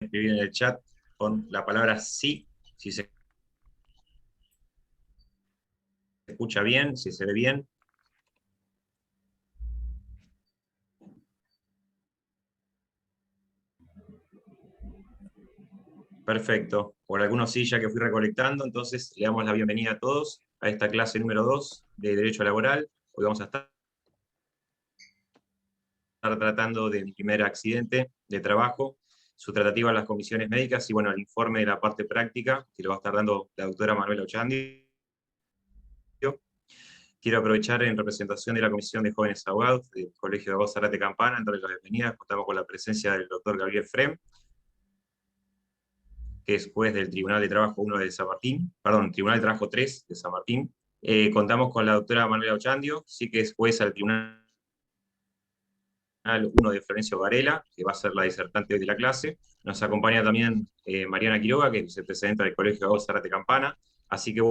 escribir en el chat con la palabra sí, si se escucha bien, si se ve bien. Perfecto. Por algunos sí, ya que fui recolectando, entonces le damos la bienvenida a todos a esta clase número 2 de Derecho Laboral. Hoy vamos a estar tratando de mi primer accidente de trabajo, su tratativa a las comisiones médicas y bueno, el informe de la parte práctica, que lo va a estar dando la doctora Manuela Ochandio. Quiero aprovechar en representación de la Comisión de Jóvenes Abogados del Colegio de Abogados Zárate Campana, en darles la bienvenida. Contamos con la presencia del doctor Gabriel Frem, que es juez del Tribunal de Trabajo 1 de San Martín, perdón, Tribunal de Trabajo 3 de San Martín. Contamos con la doctora Manuela Ochandio, sí que es jueza del Tribunal 1 de Florencio Varela, que va a ser la disertante de la clase. Nos acompaña también Mariana Quiroga, que es vicepresidenta del Colegio de Abogados Zárate Campana. Así que,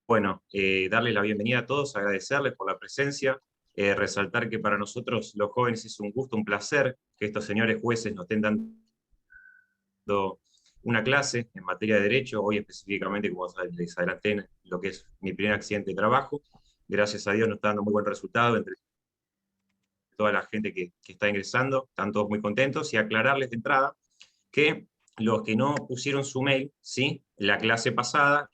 bueno, darles la bienvenida a todos, agradecerles por la presencia, resaltar que para nosotros los jóvenes es un gusto, un placer que estos señores jueces nos estén dando una clase en materia de derecho, hoy específicamente, como les adelanté, en lo que es mi primer accidente de trabajo. Gracias a Dios nos está dando muy buen resultado entre toda la gente que está ingresando, están todos muy contentos, y aclararles de entrada que los que no pusieron su mail, ¿sí?, la clase pasada,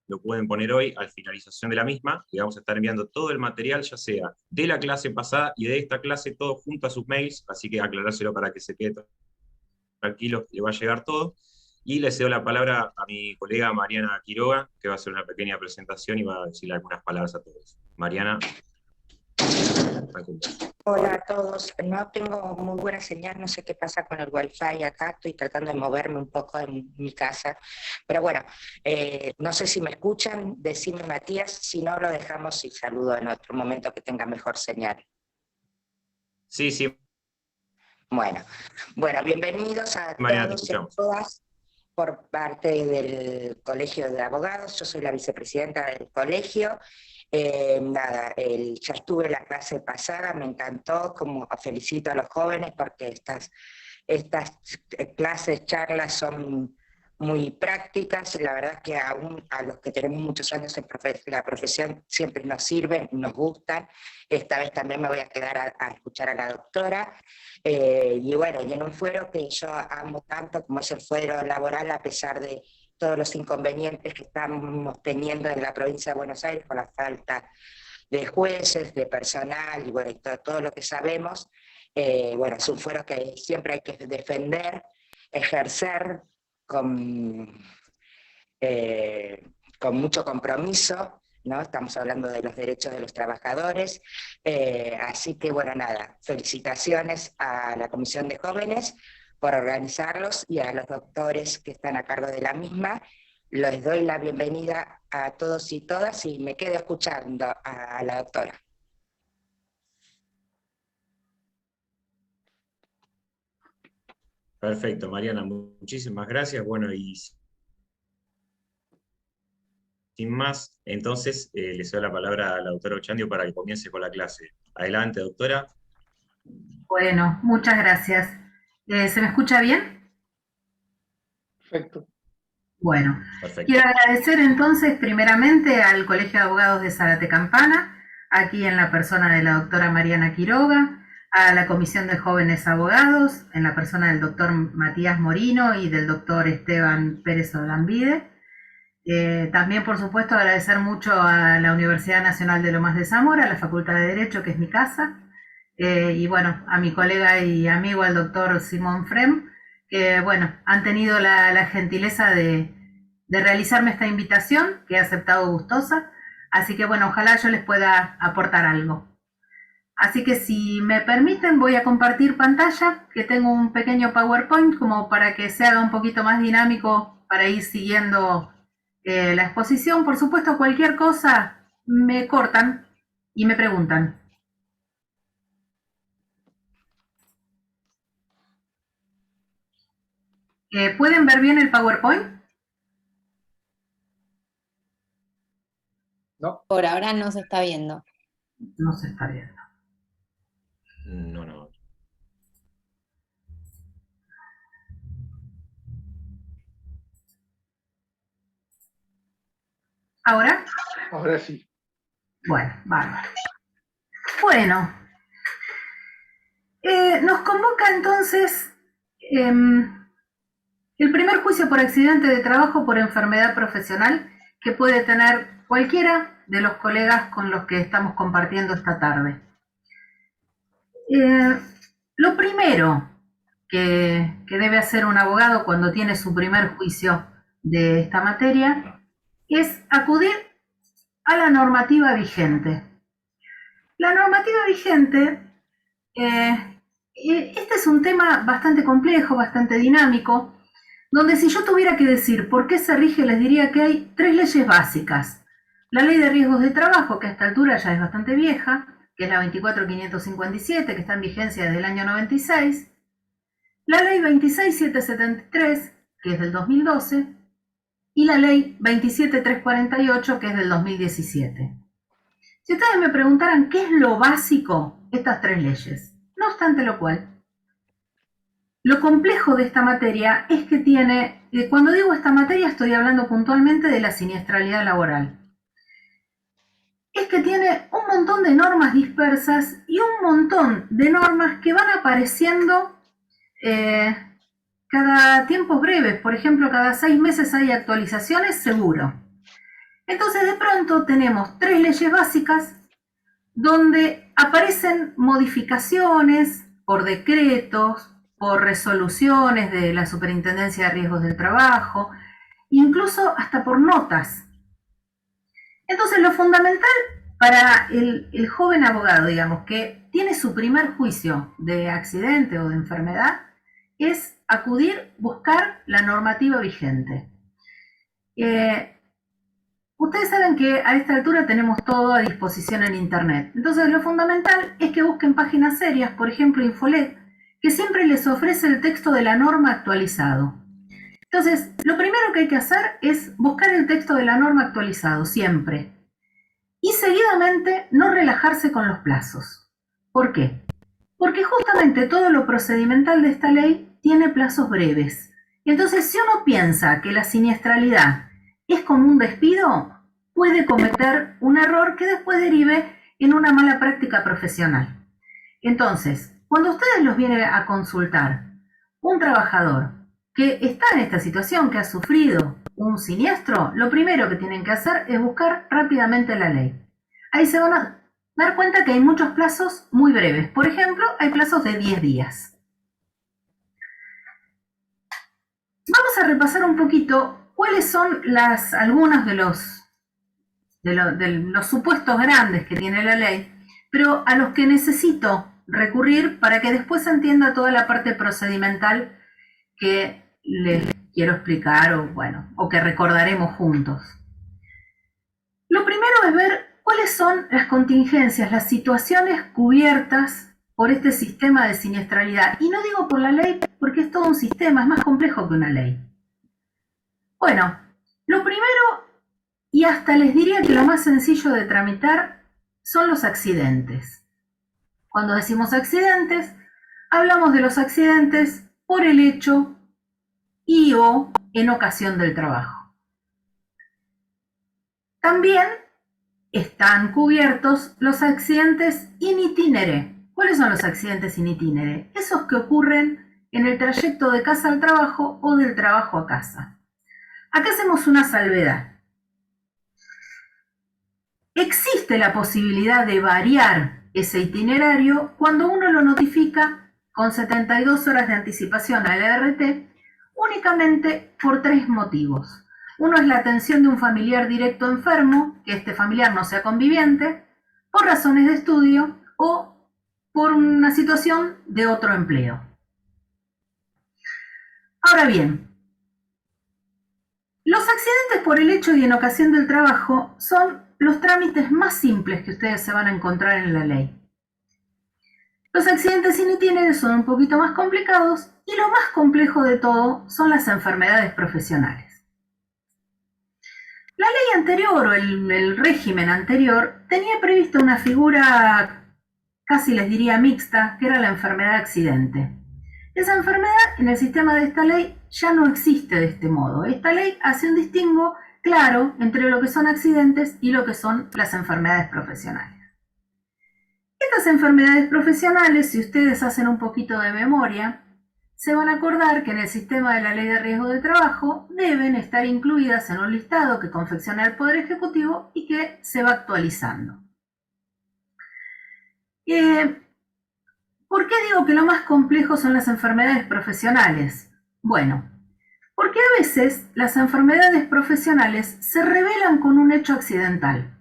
lo pueden poner hoy al finalización de la misma, y vamos a estar enviando todo el material, ya sea de la clase pasada y de esta clase, todo junto a sus mails, así que aclarárselo para que se quede tranquilo, le va a llegar todo. Y le cedo la palabra a mi colega Mariana Quiroga, que va a hacer una pequeña presentación y va a decirle algunas palabras a todos. Mariana, tranquila. Hola a todos, no tengo muy buena señal, no sé qué pasa con el wifi acá, estoy tratando de moverme un poco en mi casa, pero bueno, no sé si me escuchan, decime Matías, si no lo dejamos y saludo en otro momento que tenga mejor señal. Sí, sí, Bueno, bueno, bienvenidos a Mariana, te todos y a escuchamos. todas por parte del Colegio de Abogados. Yo soy la vicepresidenta del colegio. Nada, ya estuve en la clase pasada, me encantó, como felicito a los jóvenes porque estas clases, charlas son muy prácticas, la verdad que aún a los que tenemos muchos años en la profesión siempre nos sirven, nos gustan. Esta vez también me voy a quedar a escuchar a la doctora. Y bueno, y en un fuero que yo amo tanto como es el fuero laboral, a pesar de todos los inconvenientes que estamos teniendo en la provincia de Buenos Aires con la falta de jueces, de personal y bueno, y todo lo que sabemos. Bueno, es un fuero que siempre hay que defender, ejercer con, con mucho compromiso, ¿no? Estamos hablando de los derechos de los trabajadores, así que bueno, nada, felicitaciones a la Comisión de Jóvenes por organizarlos y a los doctores que están a cargo de la misma. Les doy la bienvenida a todos y todas y me quedo escuchando a la doctora. Perfecto, Mariana, muchísimas gracias. Bueno, y sin más, entonces le cedo la palabra a la doctora Ochandio para que comience con la clase. Adelante, doctora. Bueno, muchas gracias. ¿Se me escucha bien? Perfecto. Bueno, Perfecto. quiero agradecer entonces primeramente al Colegio de Abogados de Zárate Campana, aquí en la persona de la doctora Mariana Quiroga, a la Comisión de Jóvenes Abogados, en la persona del doctor Matías Morino y del doctor Esteban Pérez Olambide. También, por supuesto, agradecer mucho a la Universidad Nacional de Lomas de Zamora, a la Facultad de Derecho, que es mi casa, y bueno, a mi colega y amigo, el doctor Simón Frem, que bueno, han tenido la gentileza de realizarme esta invitación, que he aceptado gustosa, así que bueno, ojalá yo les pueda aportar algo. Así que si me permiten voy a compartir pantalla, que tengo un pequeño PowerPoint como para que se haga un poquito más dinámico para ir siguiendo la exposición. Por supuesto, cualquier cosa me cortan y me preguntan. ¿Pueden ver bien el PowerPoint? No. Por ahora no se está viendo. No se está viendo. No, no. ¿Ahora? Ahora sí. Bueno, bárbaro. Bueno, nos convoca entonces el primer juicio por accidente de trabajo por enfermedad profesional que puede tener cualquiera de los colegas con los que estamos compartiendo esta tarde. Lo primero que debe hacer un abogado cuando tiene su primer juicio de esta materia es acudir a la normativa vigente. La normativa vigente, este es un tema bastante complejo, bastante dinámico, donde si yo tuviera que decir por qué se rige, les diría que hay 3 leyes básicas. La Ley de Riesgos de Trabajo, que a esta altura ya es bastante vieja, que es la 24.557, que está en vigencia desde el año 96. La Ley 26.773, que es del 2012, y la Ley 27.348, que es del 2017. Si ustedes me preguntaran qué es lo básico, estas 3 leyes. No obstante lo cual, lo complejo de esta materia es que tiene, cuando digo esta materia estoy hablando puntualmente de la siniestralidad laboral, es que tiene un montón de normas dispersas y un montón de normas que van apareciendo cada tiempos breves. Por ejemplo, cada 6 meses hay actualizaciones, seguro. Entonces, de pronto tenemos 3 leyes básicas donde aparecen modificaciones por decretos, por resoluciones de la Superintendencia de Riesgos del Trabajo, incluso hasta por notas. Entonces, lo fundamental para el joven abogado, digamos, que tiene su primer juicio de accidente o de enfermedad, es acudir, buscar la normativa vigente. Ustedes saben que a esta altura tenemos todo a disposición en Internet. Entonces, lo fundamental es que busquen páginas serias, por ejemplo, Infolet, que siempre les ofrece el texto de la norma actualizado. Entonces, lo primero que hay que hacer es buscar el texto de la norma actualizado, siempre. Y seguidamente no relajarse con los plazos. ¿Por qué? Porque justamente todo lo procedimental de esta ley tiene plazos breves. Entonces, si uno piensa que la siniestralidad es como un despido, puede cometer un error que después derive en una mala práctica profesional. Entonces, cuando ustedes los vienen a consultar, un trabajador que está en esta situación, que ha sufrido un siniestro, lo primero que tienen que hacer es buscar rápidamente la ley. Ahí se van a dar cuenta que hay muchos plazos muy breves. Por ejemplo, hay plazos de 10 días. Vamos a repasar un poquito cuáles son algunos de los supuestos grandes que tiene la ley, pero a los que necesito recurrir para que después se entienda toda la parte procedimental que les quiero explicar o que recordaremos juntos. Lo primero es ver cuáles son las contingencias, las situaciones cubiertas por este sistema de siniestralidad. Y no digo por la ley porque es todo un sistema, es más complejo que una ley. Bueno, lo primero, y hasta les diría que lo más sencillo de tramitar, son los accidentes. Cuando decimos accidentes, hablamos de los accidentes por el hecho y o en ocasión del trabajo. También están cubiertos los accidentes in itinere. ¿Cuáles son los accidentes in itinere? Esos que ocurren en el trayecto de casa al trabajo o del trabajo a casa. Acá hacemos una salvedad. Existe la posibilidad de variar ese itinerario cuando uno lo notifica con 72 horas de anticipación a la ART únicamente por 3 motivos. Uno es la atención de un familiar directo enfermo, que este familiar no sea conviviente, por razones de estudio o por una situación de otro empleo. Ahora bien, los accidentes por el hecho y en ocasión del trabajo son los trámites más simples que ustedes se van a encontrar en la ley. Los accidentes in itinere son un poquito más complicados y lo más complejo de todo son las enfermedades profesionales. La ley anterior o el régimen anterior tenía prevista una figura, casi les diría mixta, que era la enfermedad accidente. Esa enfermedad en el sistema de esta ley ya no existe de este modo. Esta ley hace un distingo claro entre lo que son accidentes y lo que son las enfermedades profesionales. Estas enfermedades profesionales, si ustedes hacen un poquito de memoria, se van a acordar que en el sistema de la Ley de Riesgo de Trabajo deben estar incluidas en un listado que confecciona el Poder Ejecutivo y que se va actualizando. ¿Por qué digo que lo más complejo son las enfermedades profesionales? Bueno, porque a veces las enfermedades profesionales se revelan con un hecho accidental.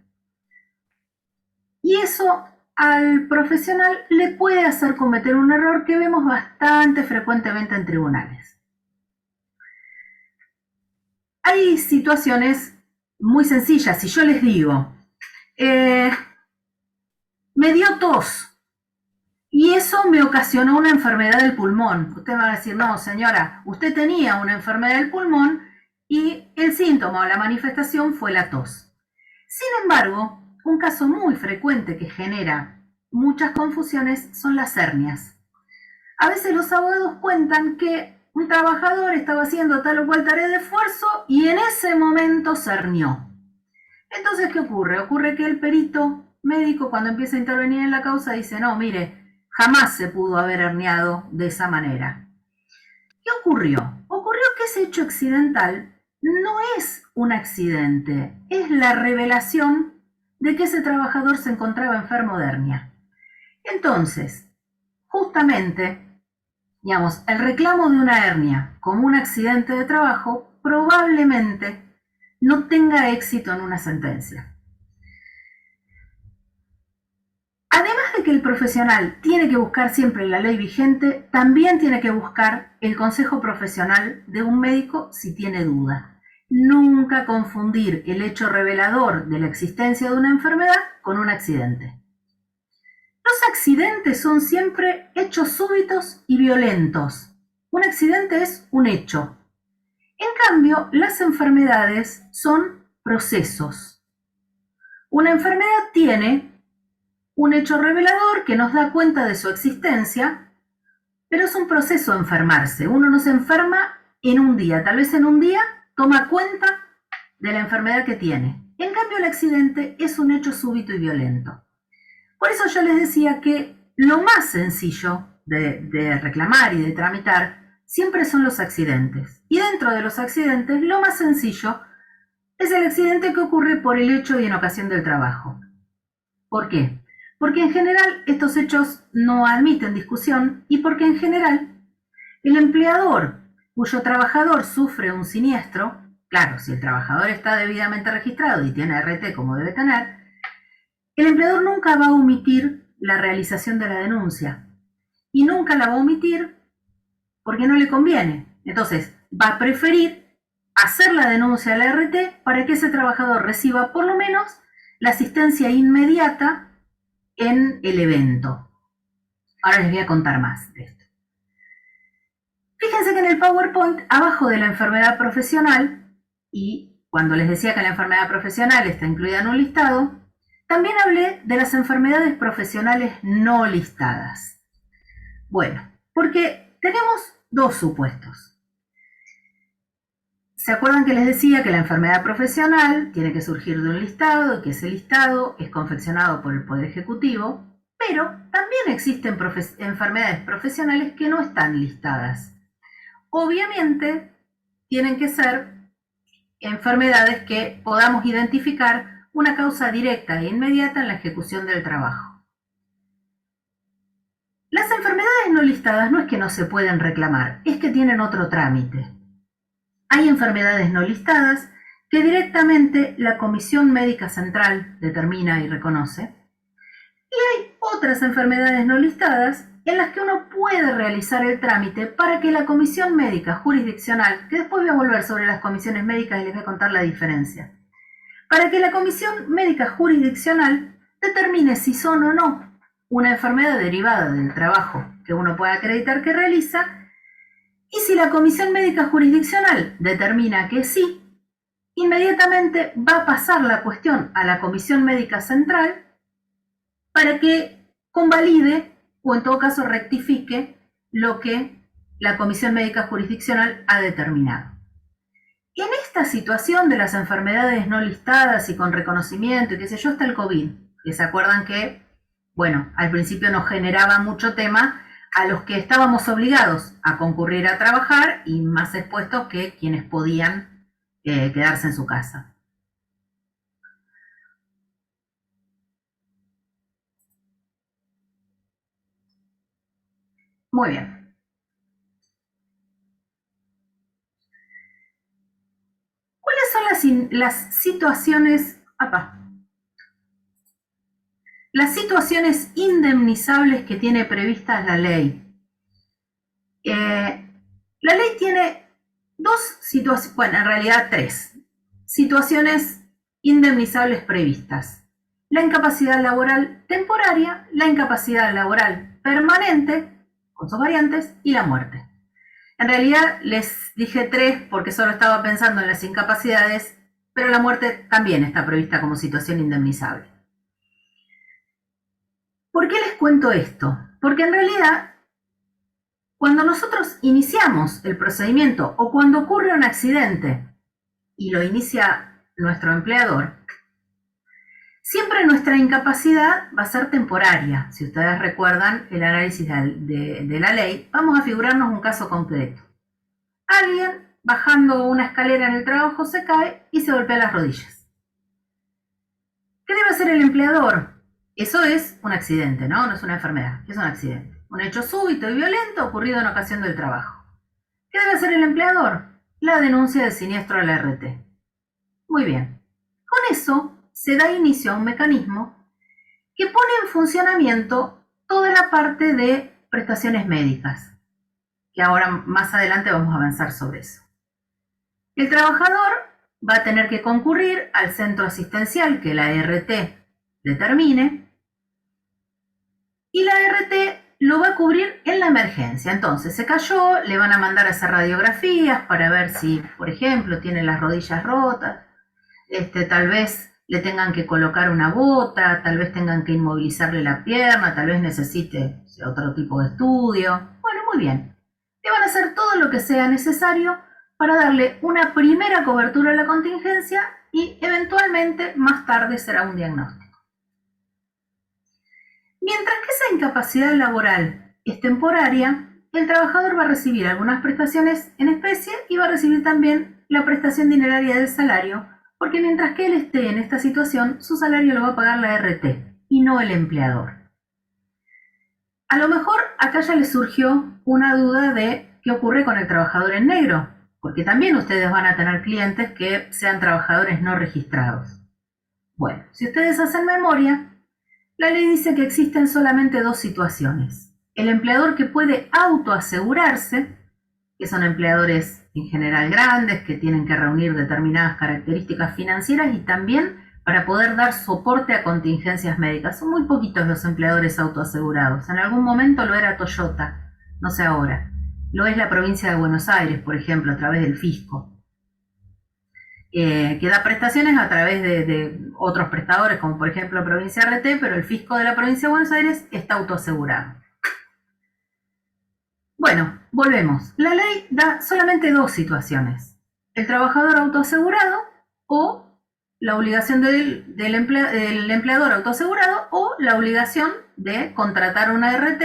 Y eso al profesional le puede hacer cometer un error que vemos bastante frecuentemente en tribunales. Hay situaciones muy sencillas. Si yo les digo, me dio tos y eso me ocasionó una enfermedad del pulmón. Usted va a decir, no, señora, usted tenía una enfermedad del pulmón y el síntoma o la manifestación fue la tos. Sin embargo, un caso muy frecuente que genera muchas confusiones son las hernias. A veces los abogados cuentan que un trabajador estaba haciendo tal o cual tarea de esfuerzo y en ese momento se hernió. Entonces, ¿qué ocurre? Ocurre que el perito médico, cuando empieza a intervenir en la causa, dice, no, mire, jamás se pudo haber herniado de esa manera. ¿Qué ocurrió? Ocurrió que ese hecho accidental no es un accidente, es la revelación de que ese trabajador se encontraba enfermo de hernia. Entonces, justamente, digamos, el reclamo de una hernia como un accidente de trabajo probablemente no tenga éxito en una sentencia. Además de que el profesional tiene que buscar siempre la ley vigente, también tiene que buscar el consejo profesional de un médico si tiene duda. Nunca confundir el hecho revelador de la existencia de una enfermedad con un accidente. Los accidentes son siempre hechos súbitos y violentos. Un accidente es un hecho. En cambio, las enfermedades son procesos. Una enfermedad tiene un hecho revelador que nos da cuenta de su existencia, pero es un proceso enfermarse. Uno no se enferma en un día, tal vez en un día toma cuenta de la enfermedad que tiene. En cambio, el accidente es un hecho súbito y violento. Por eso yo les decía que lo más sencillo de reclamar y de tramitar siempre son los accidentes. Y dentro de los accidentes, lo más sencillo es el accidente que ocurre por el hecho y en ocasión del trabajo. ¿Por qué? Porque en general estos hechos no admiten discusión y porque en general el empleador cuyo trabajador sufre un siniestro, claro, si el trabajador está debidamente registrado y tiene RT como debe tener, el empleador nunca va a omitir la realización de la denuncia y nunca la va a omitir porque no le conviene. Entonces, va a preferir hacer la denuncia a la RT para que ese trabajador reciba por lo menos la asistencia inmediata en el evento. Ahora les voy a contar más de esto. Fíjense que en el PowerPoint, abajo de la enfermedad profesional, y cuando les decía que la enfermedad profesional está incluida en un listado, también hablé de las enfermedades profesionales no listadas. Bueno, porque tenemos dos supuestos. ¿Se acuerdan que les decía que la enfermedad profesional tiene que surgir de un listado y que ese listado es confeccionado por el Poder Ejecutivo? Pero también existen enfermedades profesionales que no están listadas. Obviamente, tienen que ser enfermedades que podamos identificar una causa directa e inmediata en la ejecución del trabajo. Las enfermedades no listadas no es que no se pueden reclamar, es que tienen otro trámite. Hay enfermedades no listadas que directamente la Comisión Médica Central determina y reconoce, y hay otras enfermedades no listadas en las que uno puede realizar el trámite para que la Comisión Médica Jurisdiccional, que después voy a volver sobre las comisiones médicas y les voy a contar la diferencia, para que la Comisión Médica Jurisdiccional determine si son o no una enfermedad derivada del trabajo que uno puede acreditar que realiza, y si la Comisión Médica Jurisdiccional determina que sí, inmediatamente va a pasar la cuestión a la Comisión Médica Central para que convalide o en todo caso rectifique lo que la Comisión Médica Jurisdiccional ha determinado. En esta situación de las enfermedades no listadas y con reconocimiento y qué sé yo, está el COVID, que se acuerdan que, bueno, al principio nos generaba mucho tema a los que estábamos obligados a concurrir a trabajar y más expuestos que quienes podían quedarse en su casa. Muy bien. ¿Cuáles son las situaciones... Las situaciones indemnizables que tiene previstas la ley? La ley tiene dos situaciones, bueno, en realidad tres situaciones indemnizables previstas. La incapacidad laboral temporaria, la incapacidad laboral permanente, con sus variantes, y la muerte. En realidad les dije tres porque solo estaba pensando en las incapacidades, pero la muerte también está prevista como situación indemnizable. ¿Por qué les cuento esto? Porque en realidad, cuando nosotros iniciamos el procedimiento o cuando ocurre un accidente y lo inicia nuestro empleador, siempre nuestra incapacidad va a ser temporaria. Si ustedes recuerdan el análisis de la ley, vamos a figurarnos un caso concreto. Alguien bajando una escalera en el trabajo se cae y se golpea las rodillas. ¿Qué debe hacer el empleador? Eso es un accidente, ¿no? No es una enfermedad, es un accidente. Un hecho súbito y violento ocurrido en ocasión del trabajo. ¿Qué debe hacer el empleador? La denuncia de siniestro a la RT. Muy bien. Con eso se da inicio a un mecanismo que pone en funcionamiento toda la parte de prestaciones médicas, que ahora más adelante vamos a avanzar sobre eso. El trabajador va a tener que concurrir al centro asistencial que la RT determine y la RT lo va a cubrir en la emergencia. Entonces se cayó, le van a mandar a hacer radiografías para ver si, por ejemplo, tiene las rodillas rotas, tal vez le tengan que colocar una bota, tal vez tengan que inmovilizarle la pierna, tal vez necesite otro tipo de estudio. Bueno, muy bien. Le van a hacer todo lo que sea necesario para darle una primera cobertura a la contingencia y eventualmente más tarde será un diagnóstico. Mientras que esa incapacidad laboral es temporaria, el trabajador va a recibir algunas prestaciones en especie y va a recibir también la prestación dineraria del salario, porque mientras que él esté en esta situación, su salario lo va a pagar la RT y no el empleador. A lo mejor acá ya les surgió una duda de qué ocurre con el trabajador en negro, porque también ustedes van a tener clientes que sean trabajadores no registrados. Bueno, si ustedes hacen memoria, la ley dice que existen solamente dos situaciones. El empleador que puede autoasegurarse, que son empleadores en general grandes, que tienen que reunir determinadas características financieras y también para poder dar soporte a contingencias médicas. Son muy poquitos los empleadores autoasegurados. En algún momento lo era Toyota, no sé ahora. Lo es la provincia de Buenos Aires, por ejemplo, a través del fisco. Que da prestaciones a través de otros prestadores, como por ejemplo Provincia RT, pero el fisco de la provincia de Buenos Aires está autoasegurado. Bueno, volvemos. La ley da solamente dos situaciones. El trabajador autoasegurado o la obligación del empleador autoasegurado o la obligación de contratar una RT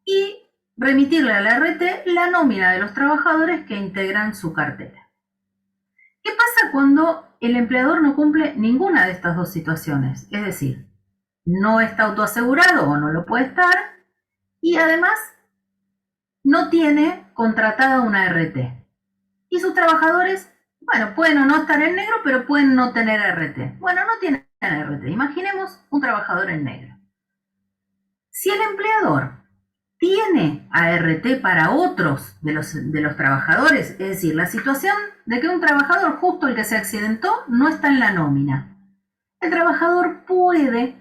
y remitirle a la RT la nómina de los trabajadores que integran su cartera. ¿Qué pasa cuando el empleador no cumple ninguna de estas dos situaciones? Es decir, no está autoasegurado o no lo puede estar y además no tiene contratada una RT. Y sus trabajadores, bueno, pueden o no estar en negro, pero pueden no tener RT. Bueno, no tienen RT. Imaginemos un trabajador en negro. Si el empleador tiene ART para otros de los trabajadores, es decir, la situación de que un trabajador, justo el que se accidentó, no está en la nómina. El trabajador puede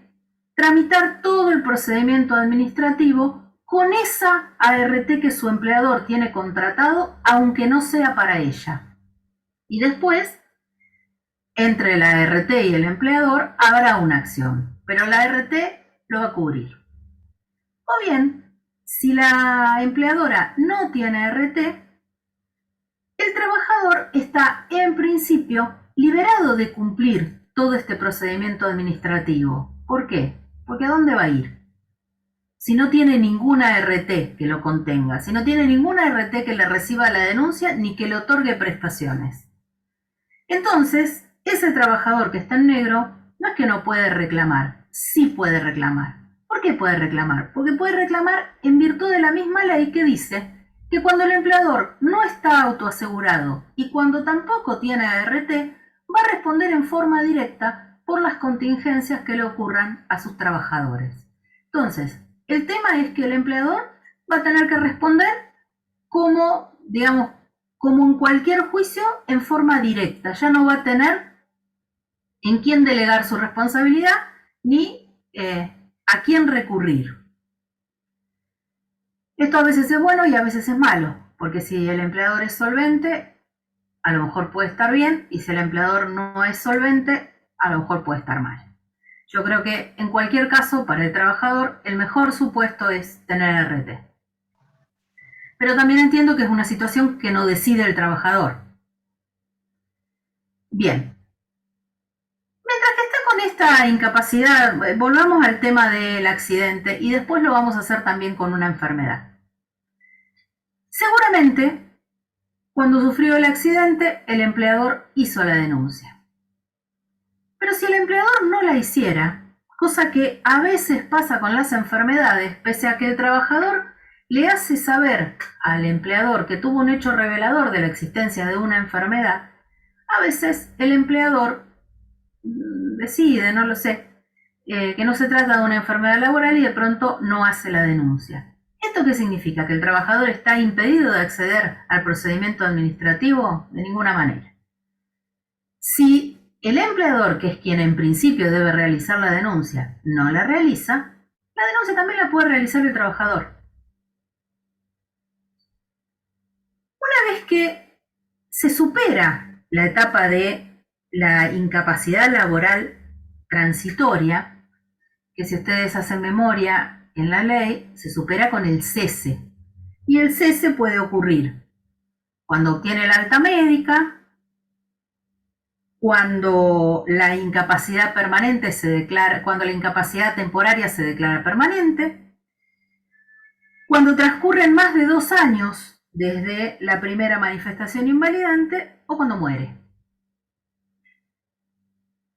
tramitar todo el procedimiento administrativo con esa ART que su empleador tiene contratado, aunque no sea para ella. Y después, entre la ART y el empleador, habrá una acción, pero la ART lo va a cubrir. O bien, si la empleadora no tiene RT, el trabajador está en principio liberado de cumplir todo este procedimiento administrativo. ¿Por qué? Porque ¿a dónde va a ir? Si no tiene ninguna RT que lo contenga, si no tiene ninguna RT que le reciba la denuncia ni que le otorgue prestaciones. Entonces, ese trabajador que está en negro no es que no puede reclamar, sí puede reclamar. ¿Por qué puede reclamar? Porque puede reclamar en virtud de la misma ley que dice que cuando el empleador no está autoasegurado y cuando tampoco tiene ART, va a responder en forma directa por las contingencias que le ocurran a sus trabajadores. Entonces, el tema es que el empleador va a tener que responder como, digamos, como en cualquier juicio, en forma directa. Ya no va a tener en quién delegar su responsabilidad ni a quién recurrir. Esto a veces es bueno y a veces es malo, porque si el empleador es solvente, a lo mejor puede estar bien, y si el empleador no es solvente, a lo mejor puede estar mal. Yo creo que en cualquier caso, para el trabajador, el mejor supuesto es tener RT. Pero también entiendo que es una situación que no decide el trabajador. Bien. Mientras que está con esta incapacidad, volvamos al tema del accidente y después lo vamos a hacer también con una enfermedad. Seguramente, cuando sufrió el accidente, el empleador hizo la denuncia. Pero si el empleador no la hiciera, cosa que a veces pasa con las enfermedades, pese a que el trabajador le hace saber al empleador que tuvo un hecho revelador de la existencia de una enfermedad, a veces el empleador decide, no lo sé, que no se trata de una enfermedad laboral y de pronto no hace la denuncia. ¿Esto qué significa? ¿Que el trabajador está impedido de acceder al procedimiento administrativo? De ninguna manera. Si el empleador, que es quien en principio debe realizar la denuncia, no la realiza, la denuncia también la puede realizar el trabajador. Una vez que se supera la etapa de la incapacidad laboral transitoria, que si ustedes hacen memoria en la ley, se supera con el cese. Y el cese puede ocurrir cuando obtiene la alta médica, cuando la incapacidad permanente se declara, cuando la incapacidad temporaria se declara permanente, cuando transcurren más de 2 años desde la primera manifestación invalidante o cuando muere.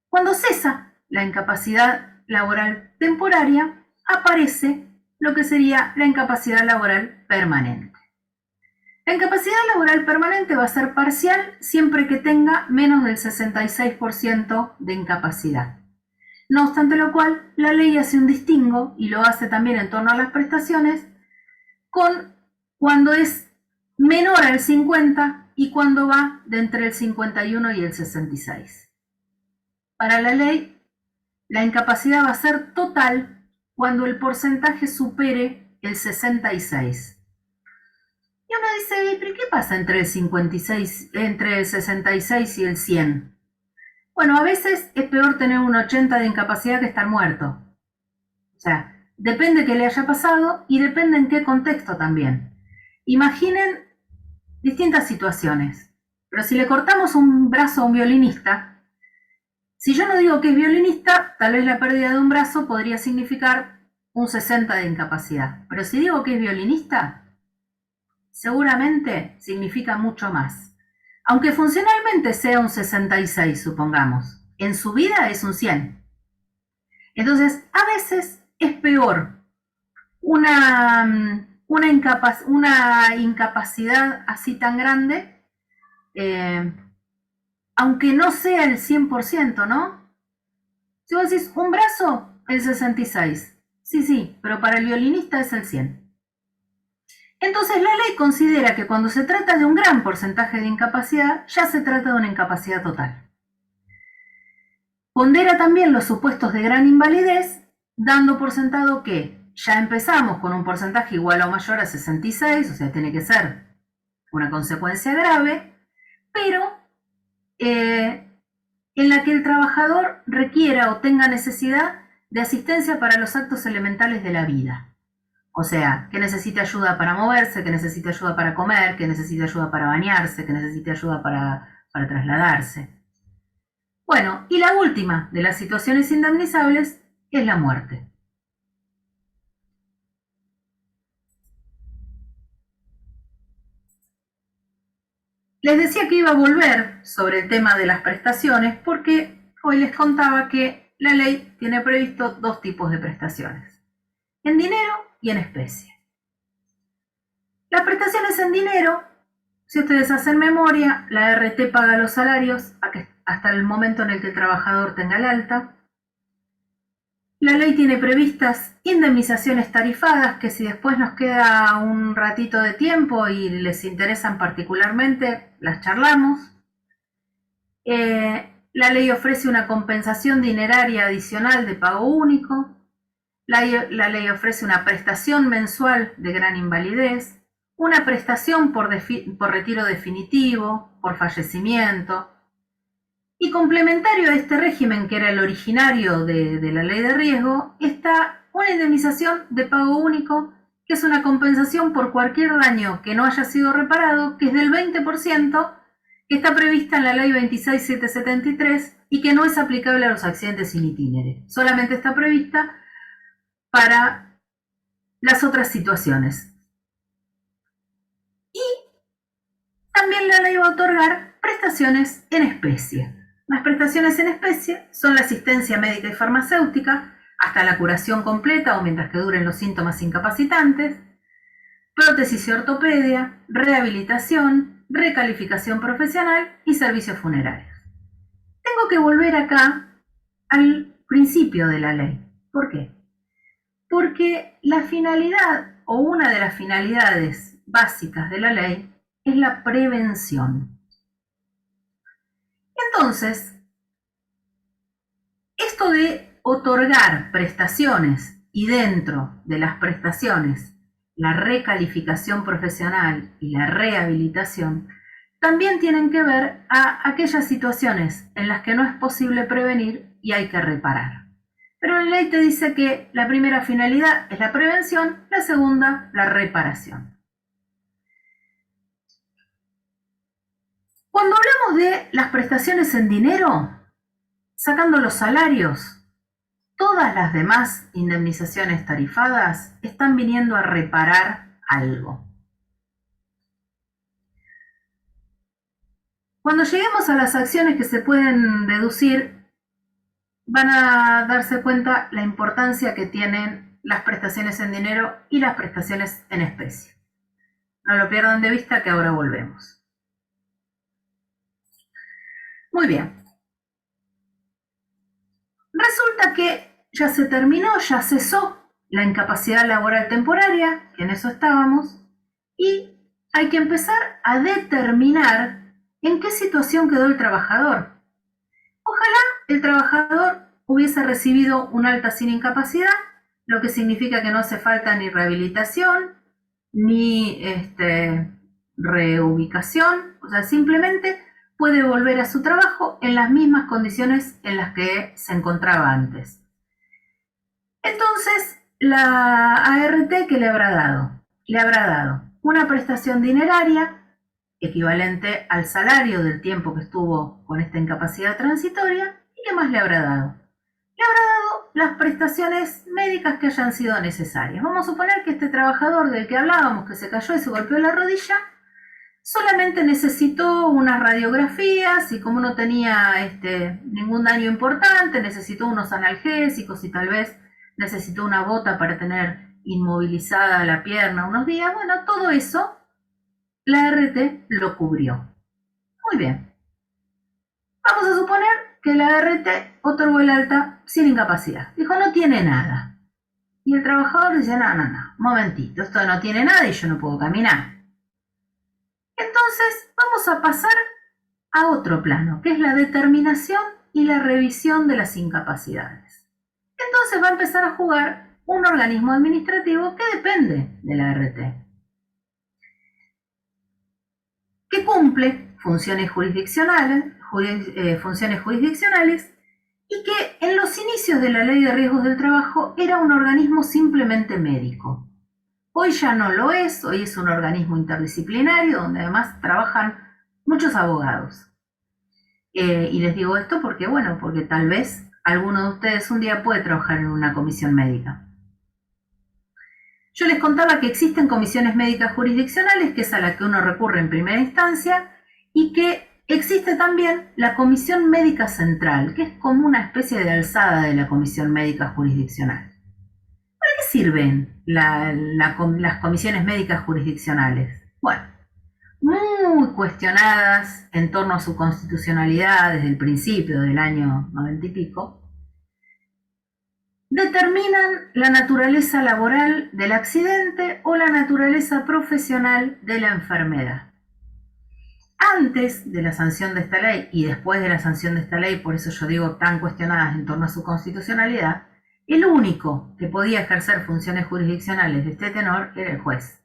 Cuando cesa la incapacidad laboral temporaria, aparece lo que sería la incapacidad laboral permanente. La incapacidad laboral permanente va a ser parcial siempre que tenga menos del 66% de incapacidad. No obstante lo cual, la ley hace un distingo, y lo hace también en torno a las prestaciones, con cuando es menor al 50 y cuando va de entre el 51 y el 66. Para la ley, la incapacidad va a ser total cuando el porcentaje supere el 66. Y uno dice, ¿pero qué pasa entre el 56, entre el 66 y el 100? Bueno, a veces es peor tener un 80 de incapacidad que estar muerto. O sea, depende qué le haya pasado y depende en qué contexto también. Imaginen distintas situaciones. Pero si le cortamos un brazo a un violinista, si yo no digo que es violinista, tal vez la pérdida de un brazo podría significar un 60 de incapacidad. Pero si digo que es violinista, seguramente significa mucho más. Aunque funcionalmente sea un 66, supongamos, en su vida es un 100. Entonces, a veces es peor una incapacidad así tan grande, aunque no sea el 100%, ¿no? Si vos decís un brazo, el 66. Sí, pero para el violinista es el 100. Entonces la ley considera que cuando se trata de un gran porcentaje de incapacidad, ya se trata de una incapacidad total. Pondera también los supuestos de gran invalidez, dando por sentado que ya empezamos con un porcentaje igual o mayor a 66, o sea, tiene que ser una consecuencia grave, pero en la que el trabajador requiera o tenga necesidad de asistencia para los actos elementales de la vida. O sea, que necesite ayuda para moverse, que necesite ayuda para comer, que necesite ayuda para bañarse, que necesite ayuda para trasladarse. Bueno, y la última de las situaciones indemnizables es la muerte. Les decía que iba a volver sobre el tema de las prestaciones porque hoy les contaba que la ley tiene previsto dos tipos de prestaciones, en dinero y en especie. Las prestaciones en dinero, si ustedes hacen memoria, la RT paga los salarios hasta el momento en el que el trabajador tenga el alta. La ley tiene previstas indemnizaciones tarifadas, que si después nos queda un ratito de tiempo y les interesan particularmente, las charlamos. La ley ofrece una compensación dineraria adicional de pago único. La ley ofrece una prestación mensual de gran invalidez, una prestación por retiro definitivo, por fallecimiento. Y complementario a este régimen, que era el originario de la ley de riesgo, está una indemnización de pago único, que es una compensación por cualquier daño que no haya sido reparado, que es del 20%, que está prevista en la ley 26773 y que no es aplicable a los accidentes in itinere. Solamente está prevista para las otras situaciones. Y también la ley va a otorgar prestaciones en especie. Las prestaciones en especie son la asistencia médica y farmacéutica hasta la curación completa o mientras que duren los síntomas incapacitantes, prótesis y ortopedia, rehabilitación, recalificación profesional y servicios funerarios. Tengo que volver acá al principio de la ley. ¿Por qué? Porque la finalidad o una de las finalidades básicas de la ley es la prevención. Entonces, esto de otorgar prestaciones y dentro de las prestaciones la recalificación profesional y la rehabilitación también tienen que ver a aquellas situaciones en las que no es posible prevenir y hay que reparar. Pero la ley te dice que la primera finalidad es la prevención, la segunda, la reparación. Cuando hablamos de las prestaciones en dinero, sacando los salarios, todas las demás indemnizaciones tarifadas están viniendo a reparar algo. Cuando lleguemos a las acciones que se pueden deducir, van a darse cuenta la importancia que tienen las prestaciones en dinero y las prestaciones en especie. No lo pierdan de vista, que ahora volvemos. Muy bien. Resulta que ya se terminó, ya cesó la incapacidad laboral temporaria, que en eso estábamos, y hay que empezar a determinar en qué situación quedó el trabajador. Ojalá el trabajador hubiese recibido un alta sin incapacidad, lo que significa que no hace falta ni rehabilitación, ni reubicación, o sea, simplemente puede volver a su trabajo en las mismas condiciones en las que se encontraba antes. Entonces, la ART, ¿qué le habrá dado? Le habrá dado una prestación dineraria equivalente al salario del tiempo que estuvo con esta incapacidad transitoria. ¿Y qué más le habrá dado? Le habrá dado las prestaciones médicas que hayan sido necesarias. Vamos a suponer que este trabajador del que hablábamos, que se cayó y se golpeó la rodilla, solamente necesitó unas radiografías y como no tenía ningún daño importante, necesitó unos analgésicos y tal vez necesitó una bota para tener inmovilizada la pierna unos días. Bueno, todo eso la RT lo cubrió. Muy bien. Vamos a suponer que la RT otorgó el alta sin incapacidad. Dijo, no tiene nada. Y el trabajador dice, no, momentito, esto no tiene nada y yo no puedo caminar. Entonces vamos a pasar a otro plano, que es la determinación y la revisión de las incapacidades. Entonces va a empezar a jugar un organismo administrativo que depende de la ART, que cumple funciones jurisdiccionales y que en los inicios de la Ley de Riesgos del Trabajo era un organismo simplemente médico. Hoy ya no lo es, hoy es un organismo interdisciplinario donde además trabajan muchos abogados. Y les digo esto porque, bueno, porque tal vez alguno de ustedes un día puede trabajar en una comisión médica. Yo les contaba que existen comisiones médicas jurisdiccionales, que es a la que uno recurre en primera instancia, y que existe también la Comisión Médica Central, que es como una especie de alzada de la Comisión Médica Jurisdiccional. ¿Para qué sirven las comisiones médicas jurisdiccionales? Bueno, muy cuestionadas en torno a su constitucionalidad desde el principio del año 90 y pico, determinan la naturaleza laboral del accidente o la naturaleza profesional de la enfermedad. Antes de la sanción de esta ley y después de la sanción de esta ley, por eso yo digo tan cuestionadas en torno a su constitucionalidad, el único que podía ejercer funciones jurisdiccionales de este tenor era el juez.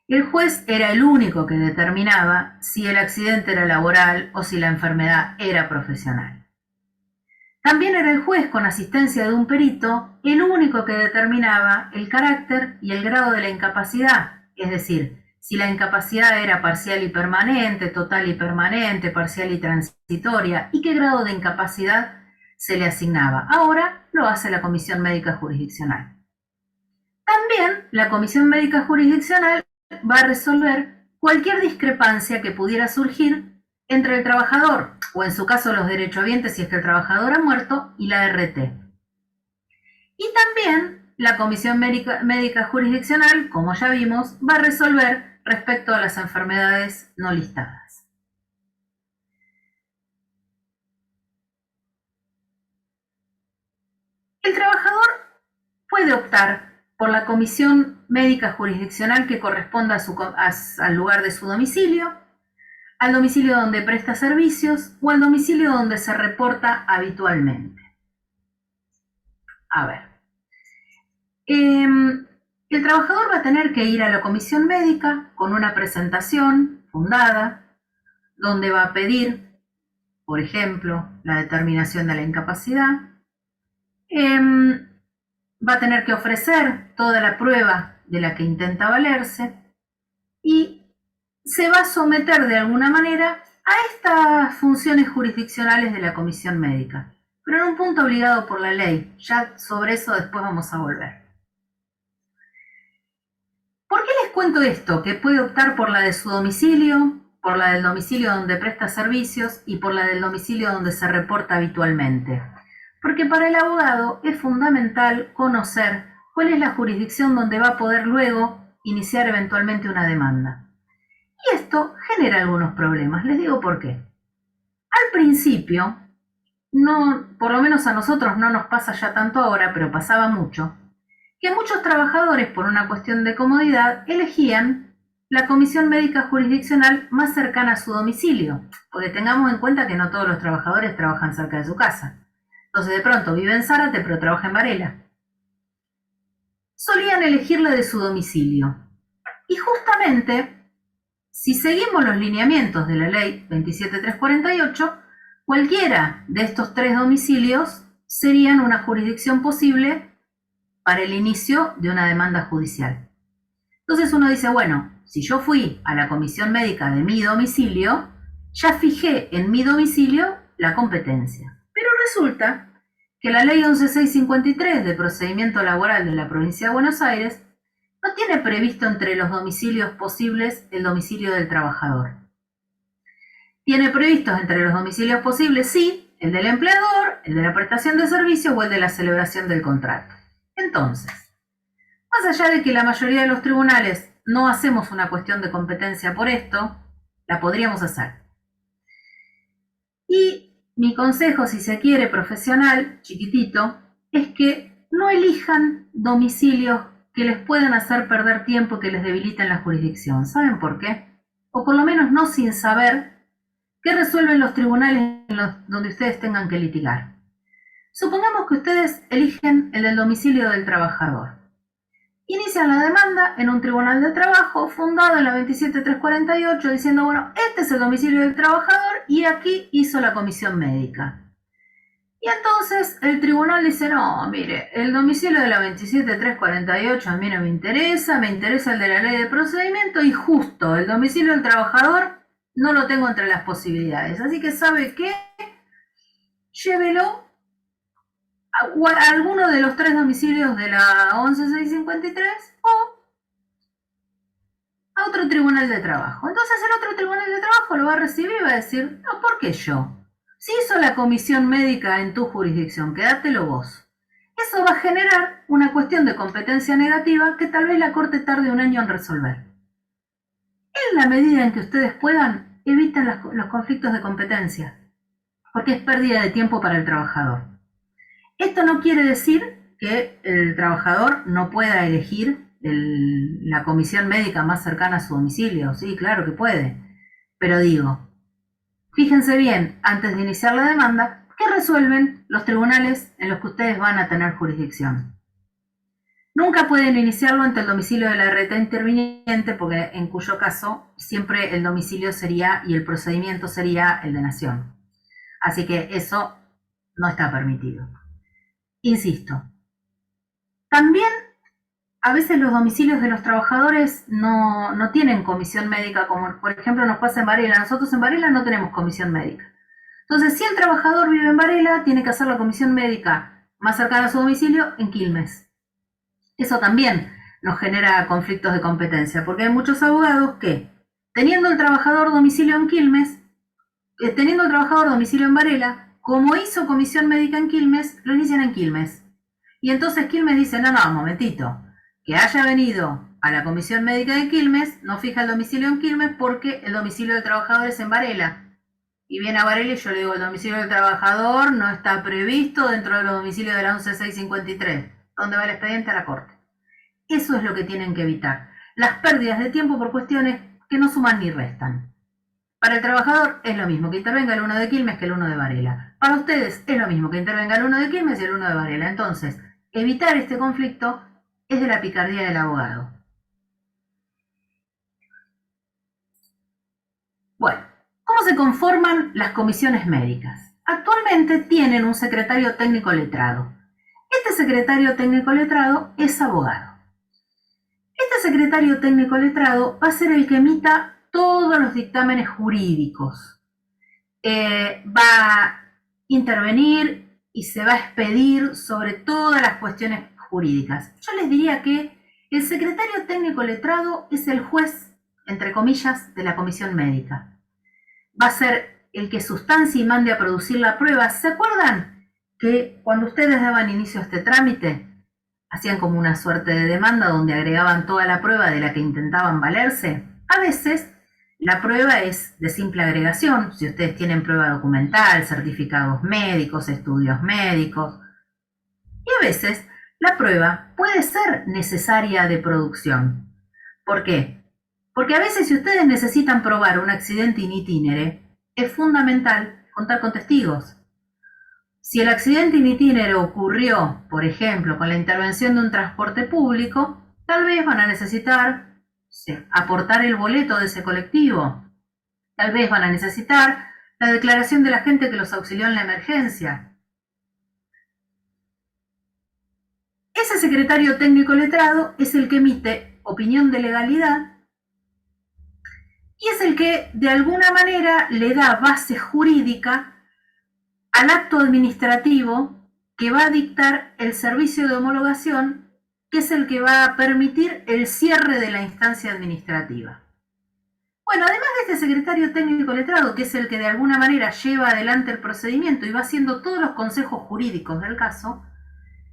El juez era el único que determinaba si el accidente era laboral o si la enfermedad era profesional. También era el juez, con asistencia de un perito, el único que determinaba el carácter y el grado de la incapacidad, es decir, si la incapacidad era parcial y permanente, total y permanente, parcial y transitoria, y qué grado de incapacidad se le asignaba. Ahora lo hace la Comisión Médica Jurisdiccional. También la Comisión Médica Jurisdiccional va a resolver cualquier discrepancia que pudiera surgir entre el trabajador, o en su caso los derechohabientes si es que el trabajador ha muerto, y la RT. Y también la Comisión Médica Jurisdiccional, como ya vimos, va a resolver respecto a las enfermedades no listadas. El trabajador puede optar por la Comisión Médica Jurisdiccional que corresponda al lugar de su domicilio, al domicilio donde presta servicios o al domicilio donde se reporta habitualmente. A ver, el trabajador va a tener que ir a la comisión médica con una presentación fundada, donde va a pedir, por ejemplo, la determinación de la incapacidad, va a tener que ofrecer toda la prueba de la que intenta valerse y se va a someter de alguna manera a estas funciones jurisdiccionales de la comisión médica, pero en un punto obligado por la ley. Ya sobre eso después vamos a volver. ¿Por qué les cuento esto? Que puede optar por la de su domicilio, por la del domicilio donde presta servicios y por la del domicilio donde se reporta habitualmente. Porque para el abogado es fundamental conocer cuál es la jurisdicción donde va a poder luego iniciar eventualmente una demanda. Y esto genera algunos problemas. Les digo por qué. Al principio, por lo menos a nosotros no nos pasa ya tanto ahora, pero pasaba mucho, que muchos trabajadores, por una cuestión de comodidad, elegían la comisión médica jurisdiccional más cercana a su domicilio, porque tengamos en cuenta que no todos los trabajadores trabajan cerca de su casa. Entonces de pronto vive en Zárate, pero trabaja en Varela. Solían elegir la de su domicilio. Y justamente, si seguimos los lineamientos de la ley 27348, cualquiera de estos tres domicilios serían una jurisdicción posible para el inicio de una demanda judicial. Entonces uno dice, bueno, si yo fui a la comisión médica de mi domicilio, ya fijé en mi domicilio la competencia. Pero resulta que la ley 11653 de procedimiento laboral de la provincia de Buenos Aires no tiene previsto entre los domicilios posibles el domicilio del trabajador. Tiene previstos entre los domicilios posibles, sí, el del empleador, el de la prestación de servicios o el de la celebración del contrato. Entonces, más allá de que la mayoría de los tribunales no hacemos una cuestión de competencia por esto, la podríamos hacer. Y mi consejo, si se quiere, profesional, chiquitito, es que no elijan domicilios que les puedan hacer perder tiempo, que les debiliten la jurisdicción. ¿Saben por qué? O por lo menos no sin saber qué resuelven los tribunales donde ustedes tengan que litigar. Supongamos que ustedes eligen el del domicilio del trabajador. Inician la demanda en un tribunal de trabajo fundado en la 27348 diciendo, bueno, este es el domicilio del trabajador y aquí hizo la comisión médica. Y entonces el tribunal dice, no, mire, el domicilio de la 27348 a mí no me interesa el de la ley de procedimiento y justo el domicilio del trabajador no lo tengo entre las posibilidades. Así que, ¿sabe qué? Llévelo a alguno de los 3 domicilios de la 11653 o a otro tribunal de trabajo. Entonces el otro tribunal de trabajo lo va a recibir y va a decir, no, ¿por qué yo? Si hizo la comisión médica en tu jurisdicción, quédatelo vos. Eso va a generar una cuestión de competencia negativa que tal vez la Corte tarde un año en resolver. En la medida en que ustedes puedan, eviten los conflictos de competencia, porque es pérdida de tiempo para el trabajador. Esto no quiere decir que el trabajador no pueda elegir la comisión médica más cercana a su domicilio. Sí, claro que puede. Pero digo, fíjense bien, antes de iniciar la demanda, ¿qué resuelven los tribunales en los que ustedes van a tener jurisdicción? Nunca pueden iniciarlo ante el domicilio de la RT interviniente, porque en cuyo caso siempre el domicilio sería y el procedimiento sería el de nación. Así que eso no está permitido. Insisto, también a veces los domicilios de los trabajadores no tienen comisión médica, como por ejemplo nos pasa en Varela. Nosotros en Varela no tenemos comisión médica. Entonces, si el trabajador vive en Varela, tiene que hacer la comisión médica más cercana a su domicilio en Quilmes. Eso también nos genera conflictos de competencia, porque hay muchos abogados que, teniendo el trabajador domicilio en Quilmes, teniendo el trabajador domicilio en Varela, como hizo comisión médica en Quilmes, lo inician en Quilmes. Y entonces Quilmes dice, no, un momentito, que haya venido a la comisión médica de Quilmes, no fija el domicilio en Quilmes porque el domicilio del trabajador es en Varela. Y viene a Varela y yo le digo, el domicilio del trabajador no está previsto dentro de los domicilios de la 11653. ¿Dónde va el expediente? A la Corte. Eso es lo que tienen que evitar. Las pérdidas de tiempo por cuestiones que no suman ni restan. Para el trabajador es lo mismo que intervenga el 1 de Quilmes que el 1 de Varela. Para ustedes es lo mismo que intervenga el 1 de Quilmes y el 1 de Varela. Entonces, evitar este conflicto es de la picardía del abogado. Bueno, ¿cómo se conforman las comisiones médicas? Actualmente tienen un secretario técnico letrado. Este secretario técnico letrado es abogado. Este secretario técnico letrado va a ser el que emita todos los dictámenes jurídicos. Va a intervenir y se va a expedir sobre todas las cuestiones jurídicas. Yo les diría que el secretario técnico letrado es el juez, entre comillas, de la comisión médica. Va a ser el que sustancie y mande a producir la prueba. ¿Se acuerdan que cuando ustedes daban inicio a este trámite, hacían como una suerte de demanda donde agregaban toda la prueba de la que intentaban valerse? A veces la prueba es de simple agregación, si ustedes tienen prueba documental, certificados médicos, estudios médicos. Y a veces la prueba puede ser necesaria de producción. ¿Por qué? Porque a veces si ustedes necesitan probar un accidente in itinere, es fundamental contar con testigos. Si el accidente in itinere ocurrió, por ejemplo, con la intervención de un transporte público, tal vez van a necesitar aportar el boleto de ese colectivo. Tal vez van a necesitar la declaración de la gente que los auxilió en la emergencia. Ese secretario técnico letrado es el que emite opinión de legalidad y es el que de alguna manera le da base jurídica al acto administrativo que va a dictar el servicio de homologación, que es el que va a permitir el cierre de la instancia administrativa. Bueno, además de este secretario técnico letrado, que es el que de alguna manera lleva adelante el procedimiento y va haciendo todos los consejos jurídicos del caso,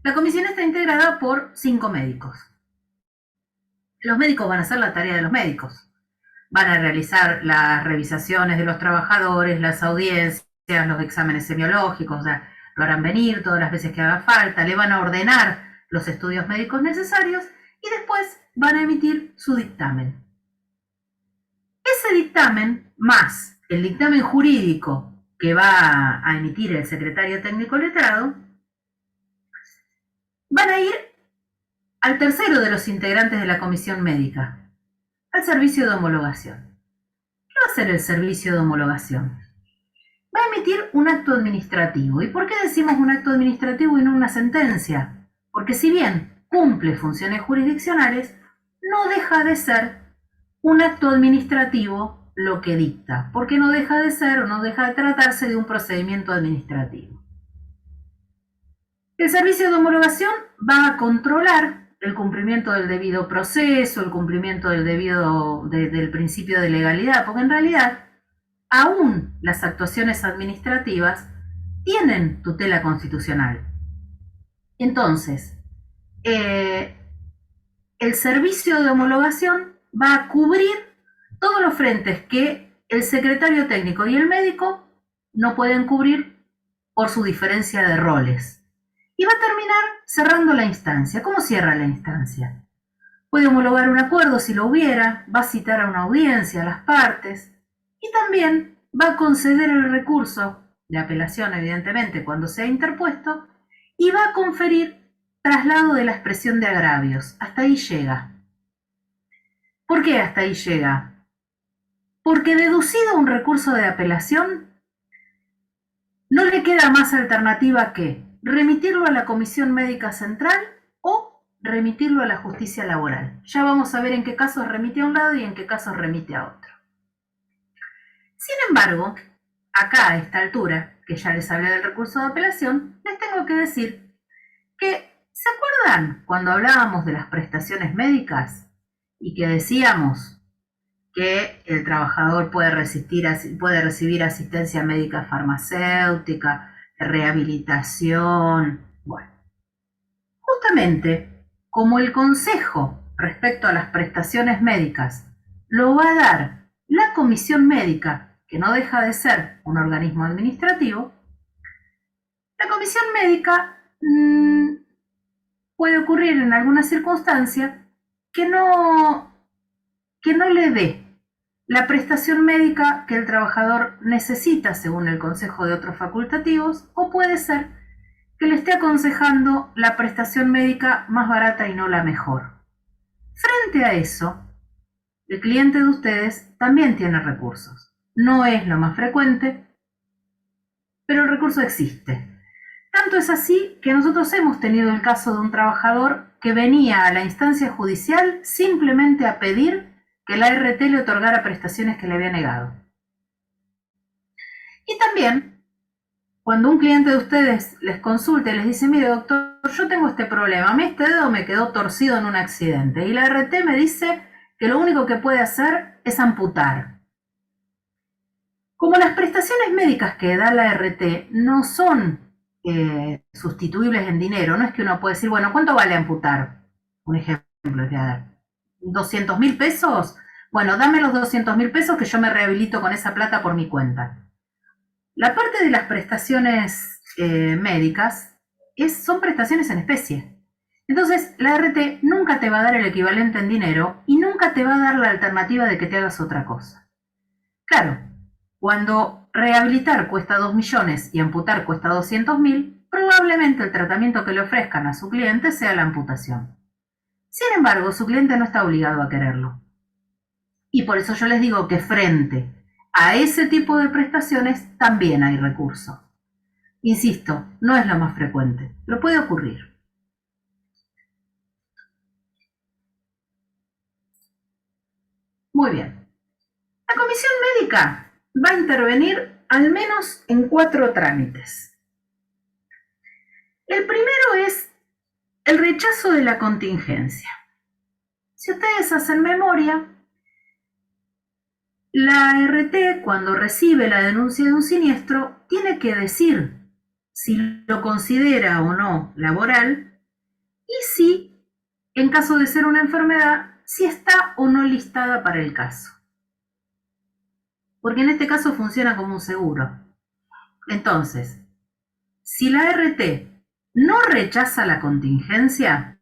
la comisión está integrada por 5 médicos. Los médicos van a hacer la tarea de los médicos. Van a realizar las revisaciones de los trabajadores, las audiencias, los exámenes semiológicos, o sea, lo harán venir todas las veces que haga falta, le van a ordenar los estudios médicos necesarios y después van a emitir su dictamen. Ese dictamen, más el dictamen jurídico que va a emitir el secretario técnico letrado, van a ir al tercero de los integrantes de la comisión médica, al servicio de homologación. ¿Qué va a hacer el servicio de homologación? Va a emitir un acto administrativo. ¿Y por qué decimos un acto administrativo y no una sentencia? Porque si bien cumple funciones jurisdiccionales, no deja de ser un acto administrativo lo que dicta, porque no deja de ser o no deja de tratarse de un procedimiento administrativo. El servicio de homologación va a controlar el cumplimiento del debido proceso, el cumplimiento del principio de legalidad, porque en realidad aún las actuaciones administrativas tienen tutela constitucional. Entonces, el servicio de homologación va a cubrir todos los frentes que el secretario técnico y el médico no pueden cubrir por su diferencia de roles. Y va a terminar cerrando la instancia. ¿Cómo cierra la instancia? Puede homologar un acuerdo si lo hubiera, va a citar a una audiencia a las partes y también va a conceder el recurso de apelación, evidentemente, cuando sea interpuesto, y va a conferir traslado de la expresión de agravios. Hasta ahí llega. ¿Por qué hasta ahí llega? Porque deducido un recurso de apelación, no le queda más alternativa que remitirlo a la Comisión Médica Central o remitirlo a la justicia laboral. Ya vamos a ver en qué casos remite a un lado y en qué casos remite a otro. Sin embargo, acá a esta altura, que ya les hablé del recurso de apelación, les tengo que decir que, ¿se acuerdan cuando hablábamos de las prestaciones médicas y que decíamos que el trabajador puede recibir asistencia médica farmacéutica, rehabilitación? Bueno, justamente como el consejo respecto a las prestaciones médicas lo va a dar la comisión médica, que no deja de ser un organismo administrativo, la comisión médica puede ocurrir en alguna circunstancia que no le dé la prestación médica que el trabajador necesita según el consejo de otros facultativos, o puede ser que le esté aconsejando la prestación médica más barata y no la mejor. Frente a eso, el cliente de ustedes también tiene recursos. No es lo más frecuente, pero el recurso existe. Tanto es así que nosotros hemos tenido el caso de un trabajador que venía a la instancia judicial simplemente a pedir que la ART le otorgara prestaciones que le había negado. Y también, cuando un cliente de ustedes les consulta y les dice: mire doctor, yo tengo este problema, a mí este dedo me quedó torcido en un accidente, y la ART me dice que lo único que puede hacer es amputar. Como las prestaciones médicas que da la ART no son sustituibles en dinero, no es que uno puede decir, bueno, ¿cuánto vale amputar? Un ejemplo les voy a dar. 200.000 pesos, bueno, dame los 200.000 pesos que yo me rehabilito con esa plata por mi cuenta. La parte de las prestaciones médicas son prestaciones en especie. Entonces, la ART nunca te va a dar el equivalente en dinero y nunca te va a dar la alternativa de que te hagas otra cosa. Claro, cuando rehabilitar cuesta 2 millones y amputar cuesta 200.000, probablemente el tratamiento que le ofrezcan a su cliente sea la amputación. Sin embargo, su cliente no está obligado a quererlo. Y por eso yo les digo que frente a ese tipo de prestaciones también hay recurso. Insisto, no es lo más frecuente, pero puede ocurrir. Muy bien. La comisión médica va a intervenir al menos en 4 trámites. El primero es el rechazo de la contingencia. Si ustedes hacen memoria, la ART, cuando recibe la denuncia de un siniestro, tiene que decir si lo considera o no laboral y si, en caso de ser una enfermedad, si está o no listada para el caso. Porque en este caso funciona como un seguro. Entonces, si la ART no rechaza la contingencia,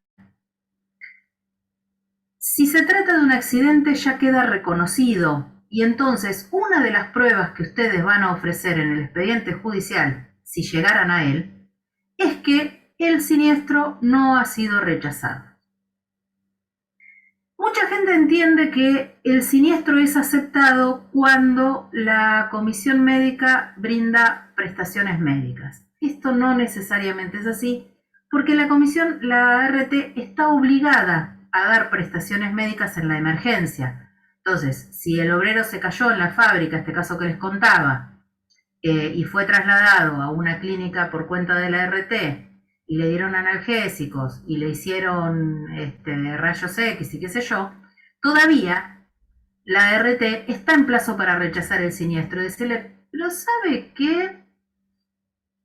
si se trata de un accidente ya queda reconocido, y entonces una de las pruebas que ustedes van a ofrecer en el expediente judicial, si llegaran a él, es que el siniestro no ha sido rechazado. Mucha gente entiende que el siniestro es aceptado cuando la comisión médica brinda prestaciones médicas. Esto no necesariamente es así, porque la ART está obligada a dar prestaciones médicas en la emergencia. Entonces, si el obrero se cayó en la fábrica, este caso que les contaba, y fue trasladado a una clínica por cuenta de la ART, y le dieron analgésicos y le hicieron rayos X y qué sé yo, todavía la ART está en plazo para rechazar el siniestro y decirle, pero ¿sabe qué?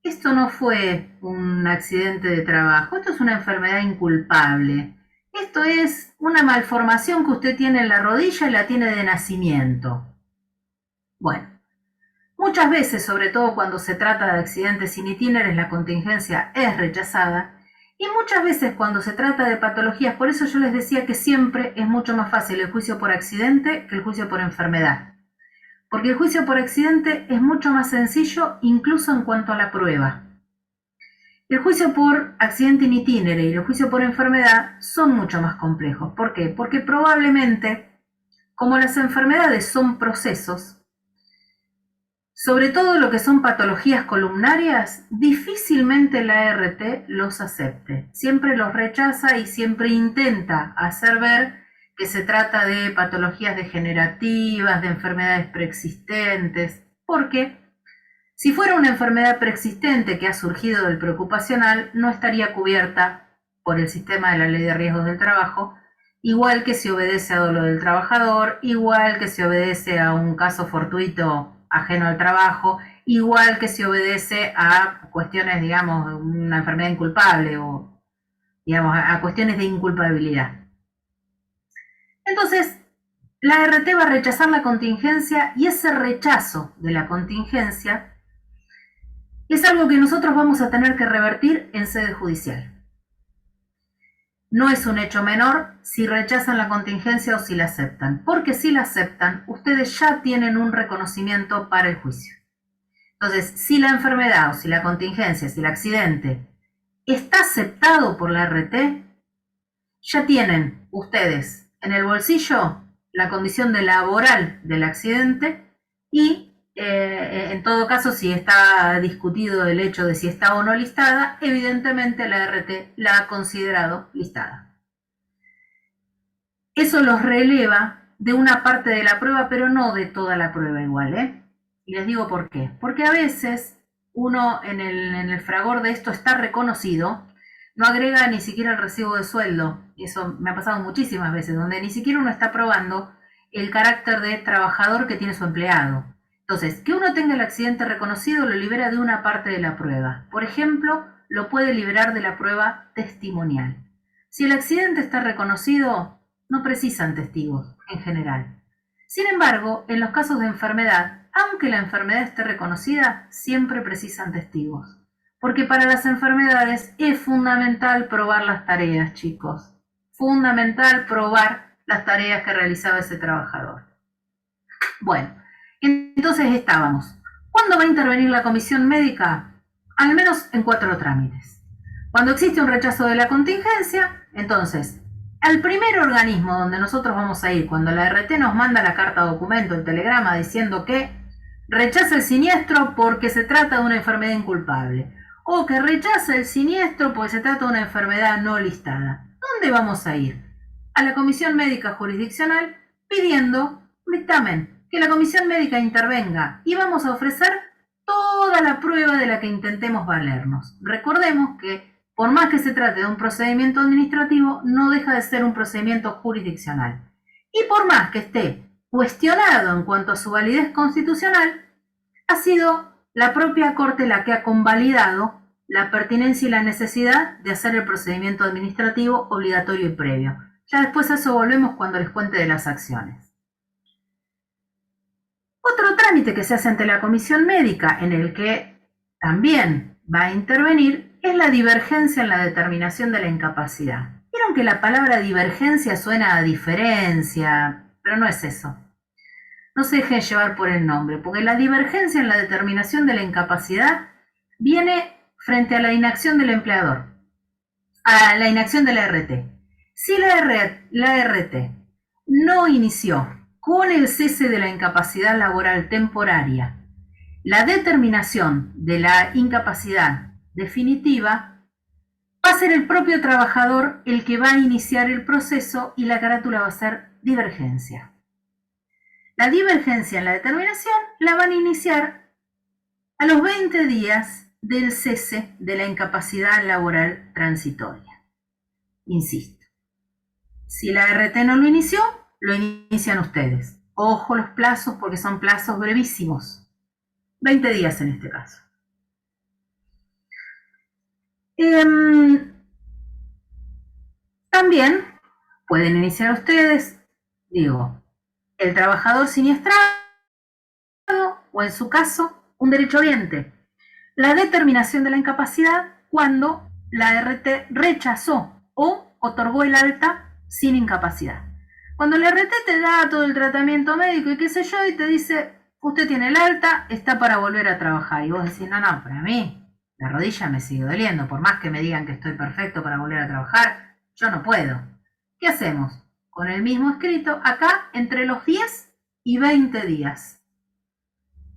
Esto no fue un accidente de trabajo, esto es una enfermedad inculpable. Esto es una malformación que usted tiene en la rodilla y la tiene de nacimiento. Bueno, muchas veces, sobre todo cuando se trata de accidentes sin itineres, la contingencia es rechazada. Y muchas veces cuando se trata de patologías, por eso yo les decía que siempre es mucho más fácil el juicio por accidente que el juicio por enfermedad. Porque el juicio por accidente es mucho más sencillo, incluso en cuanto a la prueba. El juicio por accidente in itinere y el juicio por enfermedad son mucho más complejos. ¿Por qué? Porque probablemente, como las enfermedades son procesos, sobre todo lo que son patologías columnarias, difícilmente la ART los acepte. Siempre los rechaza y siempre intenta hacer ver que se trata de patologías degenerativas, de enfermedades preexistentes, porque si fuera una enfermedad preexistente que ha surgido del preocupacional, no estaría cubierta por el sistema de la Ley de Riesgos del Trabajo, igual que si obedece a dolo del trabajador, igual que si obedece a un caso fortuito ajeno al trabajo, igual que si obedece a cuestiones, digamos, una enfermedad inculpable o, digamos, a cuestiones de inculpabilidad. Entonces, la ART va a rechazar la contingencia y ese rechazo de la contingencia es algo que nosotros vamos a tener que revertir en sede judicial. No es un hecho menor si rechazan la contingencia o si la aceptan, porque si la aceptan, ustedes ya tienen un reconocimiento para el juicio. Entonces, si la enfermedad o si la contingencia, si el accidente está aceptado por la ART, ya tienen ustedes en el bolsillo la condición de laboral del accidente y en todo caso, si está discutido el hecho de si está o no listada, evidentemente la ART la ha considerado listada. Eso los releva de una parte de la prueba, pero no de toda la prueba igual, Y les digo por qué. Porque a veces uno en el fragor de esto está reconocido, no agrega ni siquiera el recibo de sueldo. Y eso me ha pasado muchísimas veces, donde ni siquiera uno está probando el carácter de trabajador que tiene su empleado. Entonces, que uno tenga el accidente reconocido lo libera de una parte de la prueba. Por ejemplo, lo puede liberar de la prueba testimonial. Si el accidente está reconocido, no precisan testigos, en general. Sin embargo, en los casos de enfermedad, aunque la enfermedad esté reconocida, siempre precisan testigos. Porque para las enfermedades es fundamental probar las tareas, chicos. Fundamental probar las tareas que realizaba ese trabajador. Bueno, entonces estábamos. ¿Cuándo va a intervenir la comisión médica? Al menos en 4 trámites. Cuando existe un rechazo de la contingencia, entonces, al primer organismo donde nosotros vamos a ir, cuando la ART nos manda la carta documento, el telegrama diciendo que rechaza el siniestro porque se trata de una enfermedad inculpable, o que rechaza el siniestro porque se trata de una enfermedad no listada. ¿Dónde vamos a ir? A la comisión médica jurisdiccional pidiendo dictamen, que la comisión médica intervenga y vamos a ofrecer toda la prueba de la que intentemos valernos. Recordemos que por más que se trate de un procedimiento administrativo, no deja de ser un procedimiento jurisdiccional. Y por más que esté cuestionado en cuanto a su validez constitucional, ha sido la propia Corte la que ha convalidado la pertinencia y la necesidad de hacer el procedimiento administrativo obligatorio y previo. Ya después a eso volvemos cuando les cuente de las acciones. Otro trámite que se hace ante la comisión médica, en el que también va a intervenir, es la divergencia en la determinación de la incapacidad. Vieron que la palabra divergencia suena a diferencia, pero no es eso. No se dejen llevar por el nombre, porque la divergencia en la determinación de la incapacidad viene frente a la inacción del empleador, a la inacción de la ART. Si la ART no inició con el cese de la incapacidad laboral temporaria la determinación de la incapacidad definitiva, va a ser el propio trabajador el que va a iniciar el proceso y la carátula va a ser divergencia. La divergencia en la determinación la van a iniciar a los 20 días del cese de la incapacidad laboral transitoria. Insisto, si la RT no lo inició, lo inician ustedes. Ojo los plazos porque son plazos brevísimos. 20 días en este caso. También pueden iniciar ustedes, digo, el trabajador siniestrado o en su caso, un derechohabiente. La determinación de la incapacidad cuando la RT rechazó o otorgó el alta sin incapacidad. Cuando la RT te da todo el tratamiento médico y qué sé yo, y te dice, usted tiene el alta, está para volver a trabajar. Y vos decís, no, para mí la rodilla me sigue doliendo. Por más que me digan que estoy perfecto para volver a trabajar, yo no puedo. ¿Qué hacemos? Con el mismo escrito, acá entre los 10 y 20 días.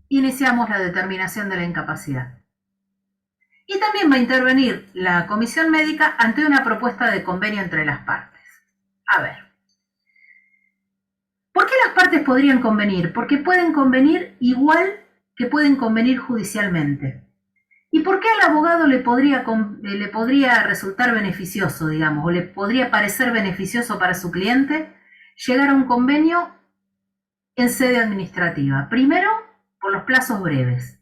Iniciamos la determinación de la incapacidad. Y también va a intervenir la comisión médica ante una propuesta de convenio entre las partes. A ver. ¿Por qué las partes podrían convenir? Porque pueden convenir igual que pueden convenir judicialmente. ¿Y por qué al abogado le podría resultar beneficioso, digamos, o le podría parecer beneficioso para su cliente llegar a un convenio en sede administrativa? Primero, por los plazos breves.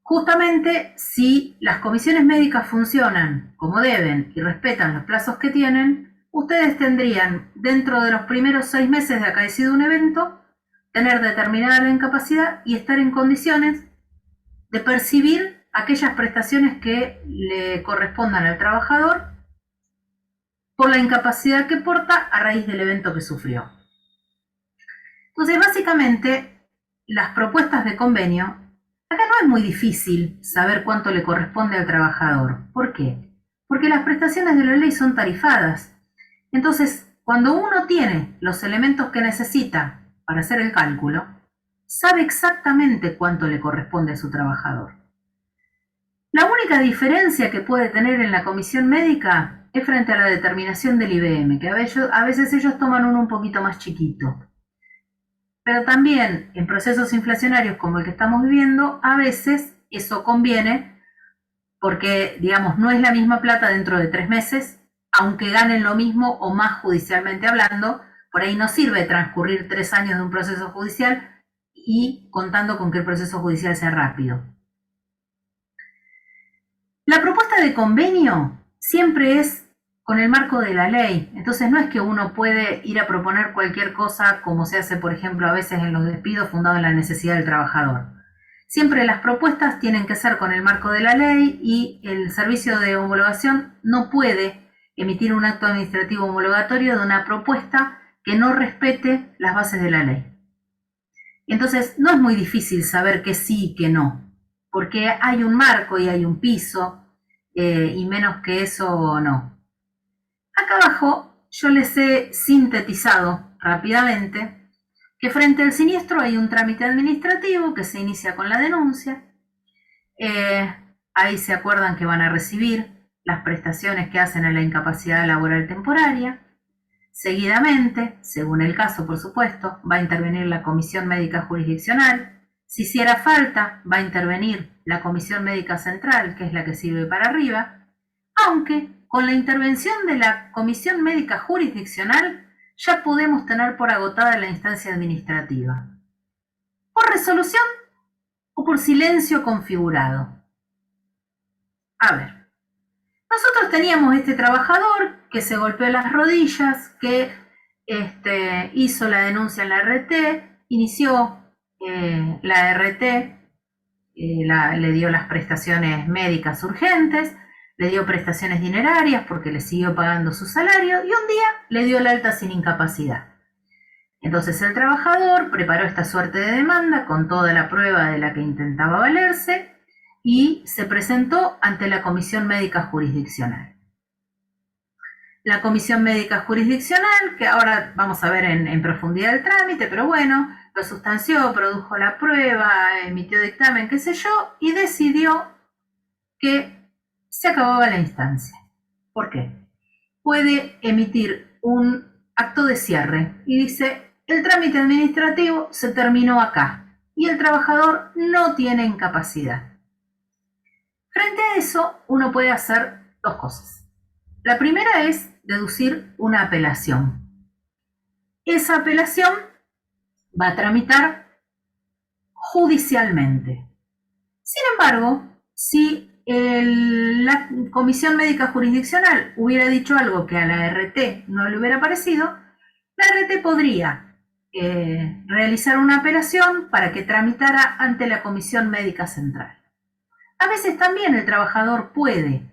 Justamente, si las comisiones médicas funcionan como deben y respetan los plazos que tienen, ustedes tendrían, dentro de los primeros 6 meses de acaecido un evento, tener determinada la incapacidad y estar en condiciones de percibir aquellas prestaciones que le correspondan al trabajador por la incapacidad que porta a raíz del evento que sufrió. Entonces, básicamente, las propuestas de convenio, acá no es muy difícil saber cuánto le corresponde al trabajador. ¿Por qué? Porque las prestaciones de la ley son tarifadas. Entonces, cuando uno tiene los elementos que necesita para hacer el cálculo, sabe exactamente cuánto le corresponde a su trabajador. La única diferencia que puede tener en la comisión médica es frente a la determinación del IBM, que a veces ellos toman uno un poquito más chiquito. Pero también en procesos inflacionarios como el que estamos viviendo, a veces eso conviene porque, digamos, no es la misma plata dentro de 3 meses, aunque ganen lo mismo o más judicialmente hablando. Por ahí no sirve transcurrir 3 años de un proceso judicial y contando con que el proceso judicial sea rápido. La propuesta de convenio siempre es con el marco de la ley. Entonces no es que uno puede ir a proponer cualquier cosa como se hace, por ejemplo, a veces en los despidos fundado en la necesidad del trabajador. Siempre las propuestas tienen que ser con el marco de la ley y el servicio de homologación no puede emitir un acto administrativo homologatorio de una propuesta que no respete las bases de la ley. Entonces no es muy difícil saber que sí y que no, porque hay un marco y hay un piso, y menos que eso no. Acá abajo yo les he sintetizado rápidamente que frente al siniestro hay un trámite administrativo que se inicia con la denuncia. Ahí se acuerdan que van a recibir las prestaciones que hacen a la incapacidad laboral temporaria. Seguidamente, según el caso por supuesto, va a intervenir la comisión médica jurisdiccional. Si hiciera falta, va a intervenir la comisión médica central, que es la que sirve para arriba, aunque con la intervención de la comisión médica jurisdiccional ya podemos tener por agotada la instancia administrativa, por resolución o por silencio configurado. A ver, nosotros teníamos este trabajador que se golpeó las rodillas, que hizo la denuncia en la RT, inició la RT, le dio las prestaciones médicas urgentes, le dio prestaciones dinerarias porque le siguió pagando su salario y un día le dio el alta sin incapacidad. Entonces el trabajador preparó esta suerte de demanda con toda la prueba de la que intentaba valerse y se presentó ante la comisión médica jurisdiccional. la comisión médica jurisdiccional, que ahora vamos a ver en profundidad el trámite, pero bueno, lo sustanció, produjo la prueba, emitió dictamen, qué sé yo, y decidió que se acababa la instancia. ¿Por qué? Puede emitir un acto de cierre y dice, el trámite administrativo se terminó acá y el trabajador no tiene incapacidad. Frente a eso, uno puede hacer dos cosas. La primera es deducir una apelación. Esa apelación va a tramitar judicialmente. Sin embargo, si la Comisión Médica Jurisdiccional hubiera dicho algo que a la RT no le hubiera parecido, la RT podría realizar una apelación para que tramitara ante la Comisión Médica Central. A veces también el trabajador puede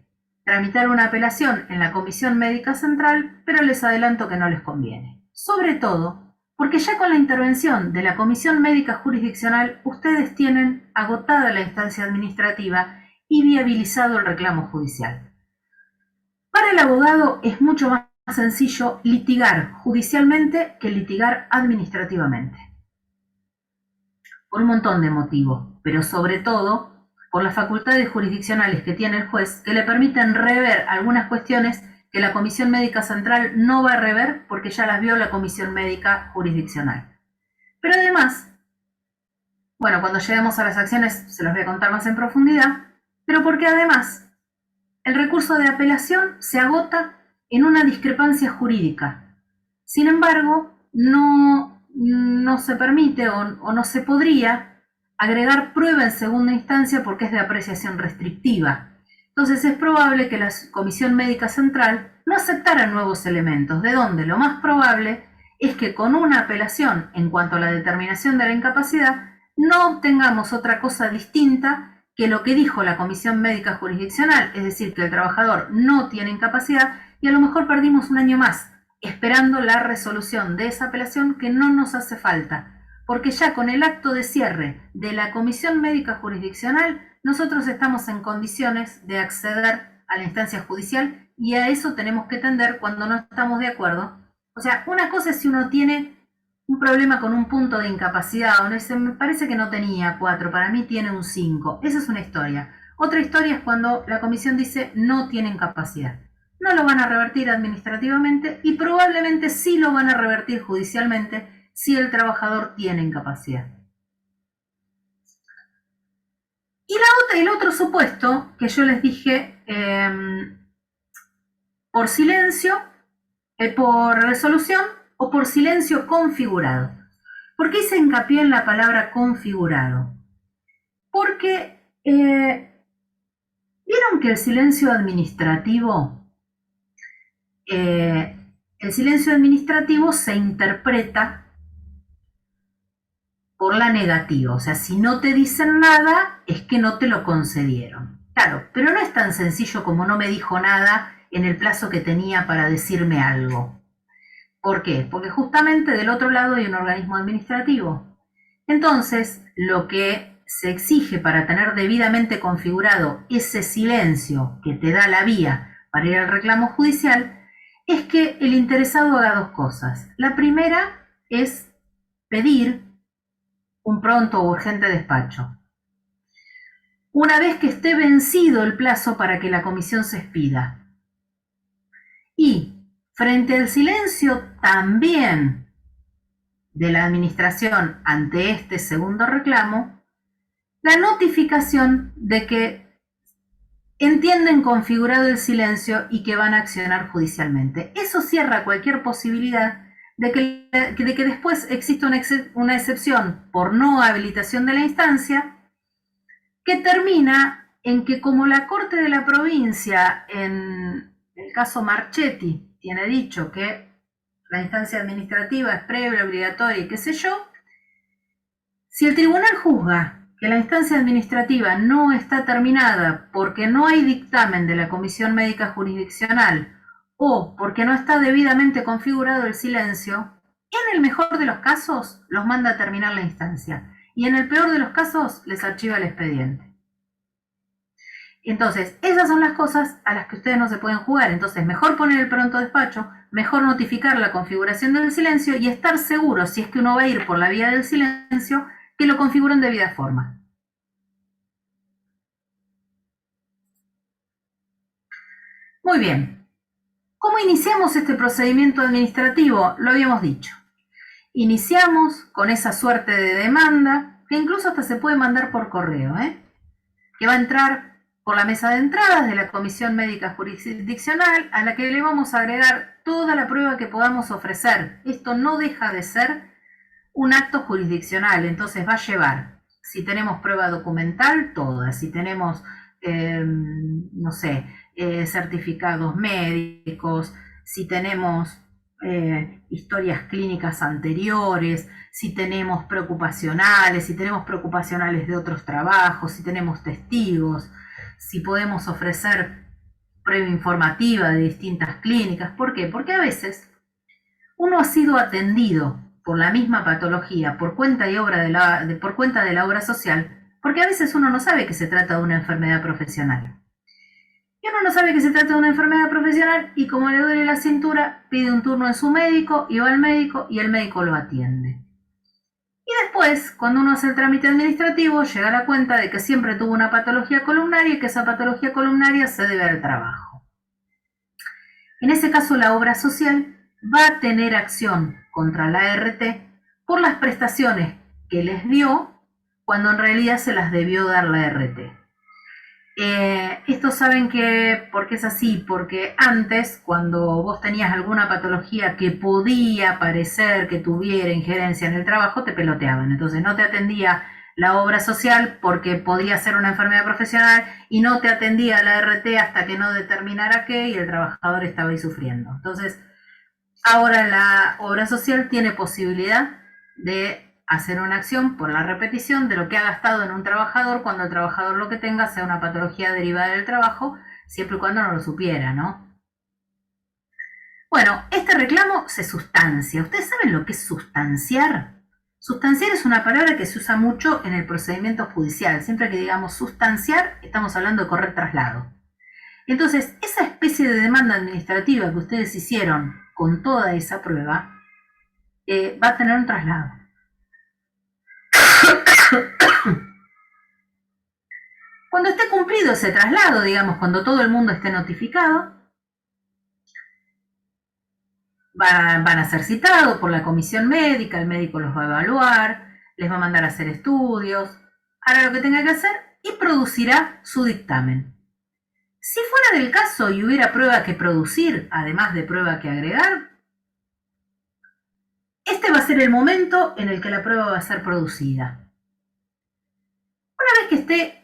tramitar una apelación en la Comisión Médica Central, pero les adelanto que no les conviene. Sobre todo, porque ya con la intervención de la Comisión Médica Jurisdiccional, ustedes tienen agotada la instancia administrativa y viabilizado el reclamo judicial. Para el abogado es mucho más sencillo litigar judicialmente que litigar administrativamente. Por un montón de motivos, pero sobre todo por las facultades jurisdiccionales que tiene el juez, que le permiten rever algunas cuestiones que la Comisión Médica Central no va a rever porque ya las vio la Comisión Médica Jurisdiccional. Pero además, bueno, cuando lleguemos a las acciones se los voy a contar más en profundidad, pero porque además el recurso de apelación se agota en una discrepancia jurídica. Sin embargo, no se permite o no se podría agregar prueba en segunda instancia porque es de apreciación restrictiva. Entonces es probable que la Comisión Médica Central no aceptara nuevos elementos, de donde lo más probable es que con una apelación en cuanto a la determinación de la incapacidad no obtengamos otra cosa distinta que lo que dijo la Comisión Médica Jurisdiccional, es decir, que el trabajador no tiene incapacidad y a lo mejor perdimos un año más esperando la resolución de esa apelación que no nos hace falta, porque ya con el acto de cierre de la Comisión Médica Jurisdiccional nosotros estamos en condiciones de acceder a la instancia judicial y a eso tenemos que tender cuando no estamos de acuerdo. O sea, una cosa es si uno tiene un problema con un punto de incapacidad, o no, me parece que no tenía 4, para mí tiene un 5, esa es una historia. Otra historia es cuando la comisión dice no tiene incapacidad. No lo van a revertir administrativamente y probablemente sí lo van a revertir judicialmente si el trabajador tiene incapacidad. Y el otro supuesto que yo les dije, por silencio, por resolución o por silencio configurado. ¿Por qué hice hincapié en la palabra configurado? Porque vieron que el silencio administrativo se interpreta por la negativa, o sea, si no te dicen nada es que no te lo concedieron. Claro, pero no es tan sencillo como no me dijo nada en el plazo que tenía para decirme algo. ¿Por qué? Porque justamente del otro lado hay un organismo administrativo. Entonces, lo que se exige para tener debidamente configurado ese silencio que te da la vía para ir al reclamo judicial es que el interesado haga dos cosas. La primera es pedir un pronto o urgente despacho. Una vez que esté vencido el plazo para que la comisión se expida. Y frente al silencio también de la administración ante este segundo reclamo, la notificación de que entienden configurado el silencio y que van a accionar judicialmente. Eso cierra cualquier posibilidad de que después exista una excepción por no habilitación de la instancia que termina en que como la Corte de la Provincia en el caso Marchetti tiene dicho que la instancia administrativa es previa, obligatoria y qué sé yo, si el tribunal juzga que la instancia administrativa no está terminada porque no hay dictamen de la Comisión Médica Jurisdiccional o porque no está debidamente configurado el silencio, en el mejor de los casos los manda a terminar la instancia y en el peor de los casos les archiva el expediente. Entonces, esas son las cosas a las que ustedes no se pueden jugar. Entonces, mejor poner el pronto despacho, mejor notificar la configuración del silencio y estar seguro, si es que uno va a ir por la vía del silencio, que lo configuren de debida forma. Muy bien. ¿Cómo iniciamos este procedimiento administrativo? Lo habíamos dicho. Iniciamos con esa suerte de demanda, que incluso hasta se puede mandar por correo, que va a entrar por la mesa de entradas de la Comisión Médica Jurisdiccional, a la que le vamos a agregar toda la prueba que podamos ofrecer. Esto no deja de ser un acto jurisdiccional, entonces va a llevar, si tenemos prueba documental, toda, si tenemos, no sé, certificados médicos, si tenemos historias clínicas anteriores, si tenemos preocupacionales de otros trabajos, si tenemos testigos, si podemos ofrecer prueba informativa de distintas clínicas. ¿Por qué? Porque a veces uno ha sido atendido por la misma patología por cuenta de la obra social, porque a veces uno no sabe que se trata de una enfermedad profesional. Y uno no sabe que se trata de una enfermedad profesional y como le duele la cintura, pide un turno en su médico y va al médico y el médico lo atiende. Y después, cuando uno hace el trámite administrativo, llega a la cuenta de que siempre tuvo una patología columnaria y que esa patología columnaria se debe al trabajo. En ese caso, la obra social va a tener acción contra la ART por las prestaciones que les dio cuando en realidad se las debió dar la ART. Esto saben que, ¿por qué es así? Porque antes, cuando vos tenías alguna patología que podía parecer que tuviera injerencia en el trabajo, te peloteaban. Entonces no te atendía la obra social porque podía ser una enfermedad profesional y no te atendía la ART hasta que no determinara qué y el trabajador estaba ahí sufriendo. Entonces, ahora la obra social tiene posibilidad de hacer una acción por la repetición de lo que ha gastado en un trabajador cuando el trabajador lo que tenga sea una patología derivada del trabajo, siempre y cuando no lo supiera, ¿no? Bueno, este reclamo se sustancia. ¿Ustedes saben lo que es sustanciar? Sustanciar es una palabra que se usa mucho en el procedimiento judicial. Siempre que digamos sustanciar, estamos hablando de correr traslado. Entonces, esa especie de demanda administrativa que ustedes hicieron con toda esa prueba, va a tener un traslado. Cuando esté cumplido ese traslado, digamos, cuando todo el mundo esté notificado, van a ser citados por la comisión médica, el médico los va a evaluar, les va a mandar a hacer estudios, hará lo que tenga que hacer y producirá su dictamen. Si fuera del caso y hubiera prueba que producir, además de prueba que agregar, este va a ser el momento en el que la prueba va a ser producida. Una vez que esté,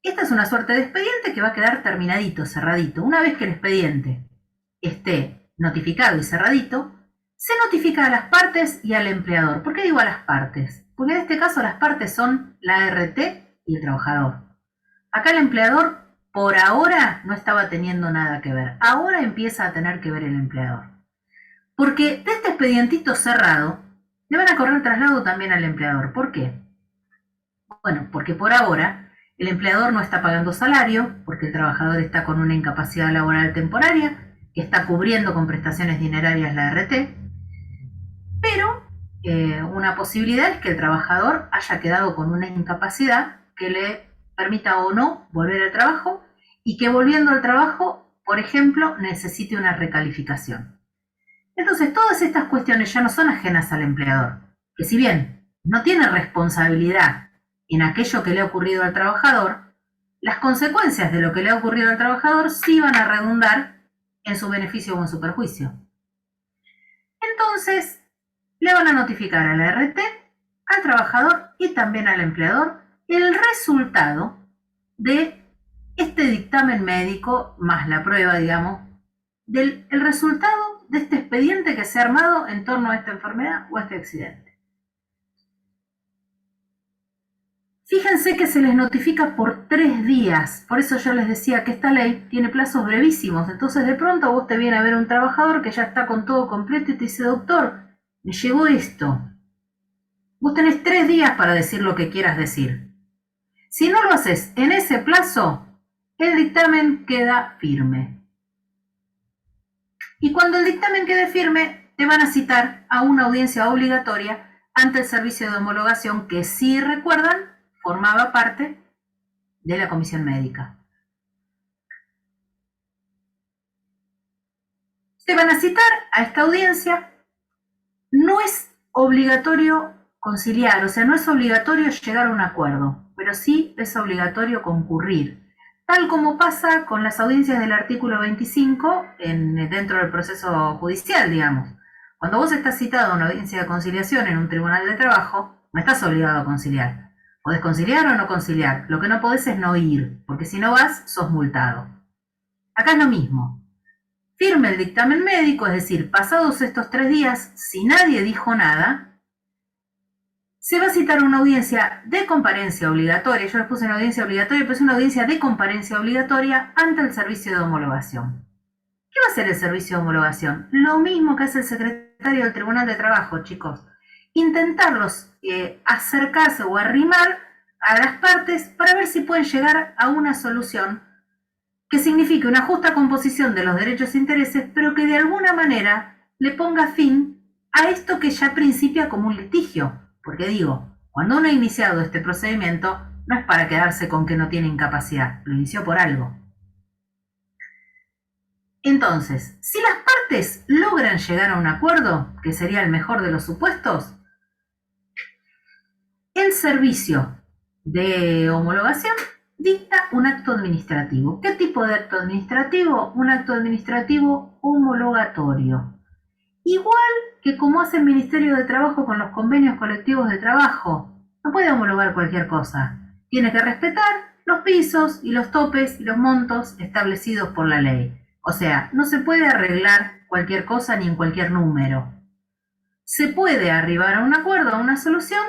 esta es una suerte de expediente que va a quedar terminadito, cerradito. Una vez que el expediente esté notificado y cerradito, se notifica a las partes y al empleador. ¿Por qué digo a las partes? Porque en este caso las partes son la ART y el trabajador. Acá el empleador por ahora no estaba teniendo nada que ver. Ahora empieza a tener que ver el empleador. Porque de este expedientito cerrado le van a correr traslado también al empleador. ¿Por qué? Bueno, porque por ahora el empleador no está pagando salario, porque el trabajador está con una incapacidad laboral temporaria, que está cubriendo con prestaciones dinerarias la ART, pero una posibilidad es que el trabajador haya quedado con una incapacidad que le permita o no volver al trabajo y que volviendo al trabajo, por ejemplo, necesite una recalificación. Entonces, todas estas cuestiones ya no son ajenas al empleador, que si bien no tiene responsabilidad en aquello que le ha ocurrido al trabajador, las consecuencias de lo que le ha ocurrido al trabajador sí van a redundar en su beneficio o en su perjuicio. Entonces, le van a notificar a la ART, al trabajador y también al empleador el resultado de este dictamen médico, más la prueba, digamos, el resultado de este expediente que se ha armado en torno a esta enfermedad o a este accidente. Fíjense que se les notifica por 3 días, por eso yo les decía que esta ley tiene plazos brevísimos, entonces de pronto vos te viene a ver un trabajador que ya está con todo completo y te dice, doctor, me llegó esto. Vos tenés 3 días para decir lo que quieras decir. Si no lo haces en ese plazo, el dictamen queda firme. Y cuando el dictamen quede firme, te van a citar a una audiencia obligatoria ante el servicio de homologación que, si recuerdan, formaba parte de la comisión médica. Te van a citar a esta audiencia. No es obligatorio conciliar, o sea, no es obligatorio llegar a un acuerdo, pero sí es obligatorio concurrir, tal como pasa con las audiencias del artículo 25 dentro del proceso judicial, digamos. Cuando vos estás citado a una audiencia de conciliación en un tribunal de trabajo, no estás obligado a conciliar. Podés conciliar o no conciliar, lo que no podés es no ir, porque si no vas, sos multado. Acá es lo mismo. Firme el dictamen médico, es decir, pasados estos 3 días, si nadie dijo nada, se va a citar una audiencia de comparencia obligatoria. Yo les puse una audiencia obligatoria, pero es una audiencia de comparencia obligatoria ante el servicio de homologación. ¿Qué va a hacer el servicio de homologación? Lo mismo que hace el secretario del Tribunal de Trabajo, chicos. Intentarlos acercarse o arrimar a las partes para ver si pueden llegar a una solución que signifique una justa composición de los derechos e intereses, pero que de alguna manera le ponga fin a esto que ya principia como un litigio. Porque digo, cuando uno ha iniciado este procedimiento, no es para quedarse con que no tiene incapacidad, lo inició por algo. Entonces, si las partes logran llegar a un acuerdo, que sería el mejor de los supuestos, el servicio de homologación dicta un acto administrativo. ¿Qué tipo de acto administrativo? Un acto administrativo homologatorio. Igual que como hace el Ministerio de Trabajo con los convenios colectivos de trabajo. No puede homologar cualquier cosa. Tiene que respetar los pisos y los topes y los montos establecidos por la ley. O sea, no se puede arreglar cualquier cosa ni en cualquier número. Se puede arribar a un acuerdo, a una solución,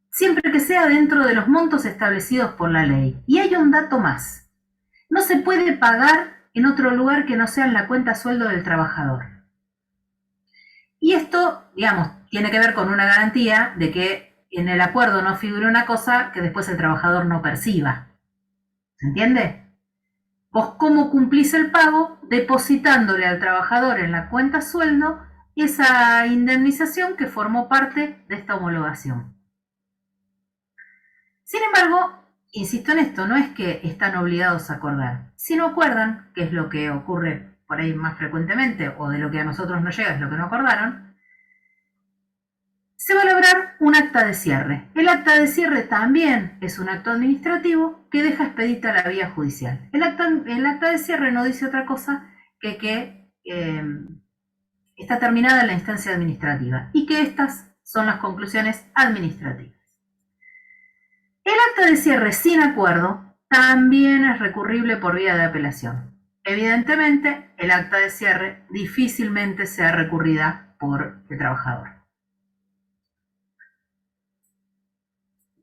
siempre que sea dentro de los montos establecidos por la ley. Y hay un dato más. No se puede pagar en otro lugar que no sea en la cuenta sueldo del trabajador. Y esto, digamos, tiene que ver con una garantía de que en el acuerdo no figure una cosa que después el trabajador no perciba. ¿Se entiende? Vos cómo cumplís el pago depositándole al trabajador en la cuenta sueldo esa indemnización que formó parte de esta homologación. Sin embargo, insisto en esto, no es que están obligados a acordar. Si no acuerdan, que es lo que ocurre por ahí más frecuentemente, o de lo que a nosotros nos llega es lo que no acordaron, se va a lograr un acta de cierre. El acta de cierre también es un acto administrativo que deja expedita la vía judicial. El acta de cierre no dice otra cosa que está terminada en la instancia administrativa y que estas son las conclusiones administrativas. El acta de cierre sin acuerdo también es recurrible por vía de apelación. Evidentemente, el acta de cierre difícilmente sea recurrida por el trabajador.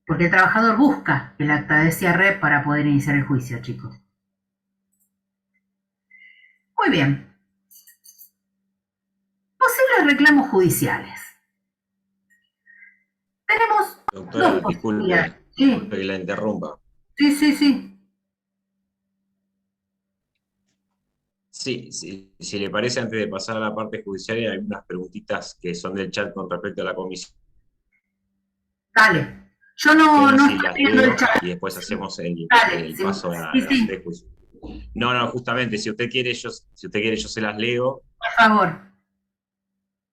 Porque el trabajador busca el acta de cierre para poder iniciar el juicio, chicos. Muy bien. Posibles reclamos judiciales. Tenemos Doctora, dos posibilidades. disculpe que la interrumpa. Sí. Sí, si le parece, antes de pasar a la parte judicial, hay algunas preguntitas que son del chat con respecto a la comisión. Dale. Yo no Sí, estoy viendo el chat. y después hacemos el paso a sí. la juicio. No, justamente, si usted quiere, yo se las leo. Por favor.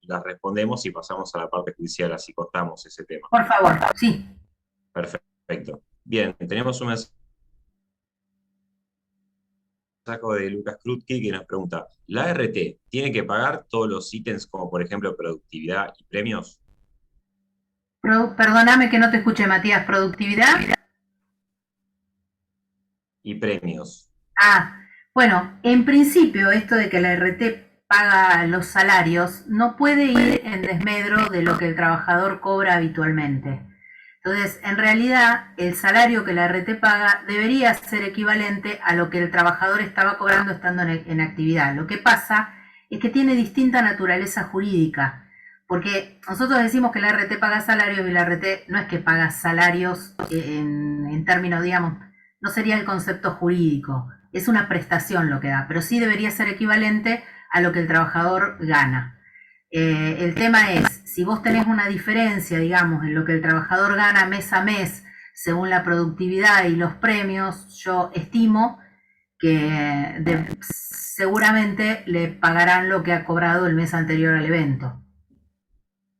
Las respondemos y pasamos a la parte judicial, así cortamos ese tema. Por favor, sí. Perfecto. Bien, tenemos un mensaje de Lucas Krutki que nos pregunta, ¿la ART tiene que pagar todos los ítems como por ejemplo productividad y premios? Perdóname que no te escuché, Matías. ¿Productividad? Y premios. Bueno, en principio esto de que la RT paga los salarios no puede ir en desmedro de lo que el trabajador cobra habitualmente. Entonces, en realidad, el salario que la RT paga debería ser equivalente a lo que el trabajador estaba cobrando estando en actividad. Lo que pasa es que tiene distinta naturaleza jurídica, porque nosotros decimos que la RT paga salarios y la RT no es que paga salarios en términos, digamos, no sería el concepto jurídico, es una prestación lo que da, pero sí debería ser equivalente a lo que el trabajador gana. El tema es, si vos tenés una diferencia, digamos, en lo que el trabajador gana mes a mes, según la productividad y los premios, yo estimo que seguramente le pagarán lo que ha cobrado el mes anterior al evento.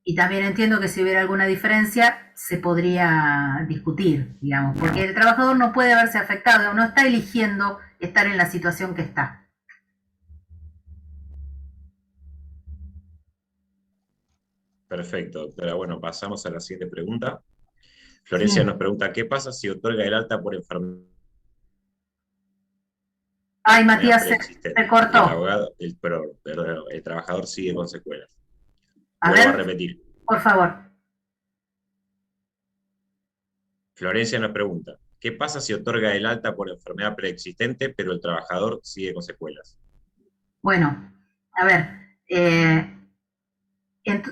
Y también entiendo que si hubiera alguna diferencia, se podría discutir, digamos, porque el trabajador no puede verse afectado, no está eligiendo estar en la situación que está. Perfecto, doctora. Bueno, pasamos a la siguiente pregunta. Florencia Sí. nos pregunta, ¿qué pasa si otorga el alta por enfermedad Ay, Matías, se preexistente? cortó. El trabajador sigue con secuelas. A Vuelvo a ver, repetir. por favor. Florencia nos pregunta, ¿qué pasa si otorga el alta por enfermedad preexistente, pero el trabajador sigue con secuelas? Bueno, a ver,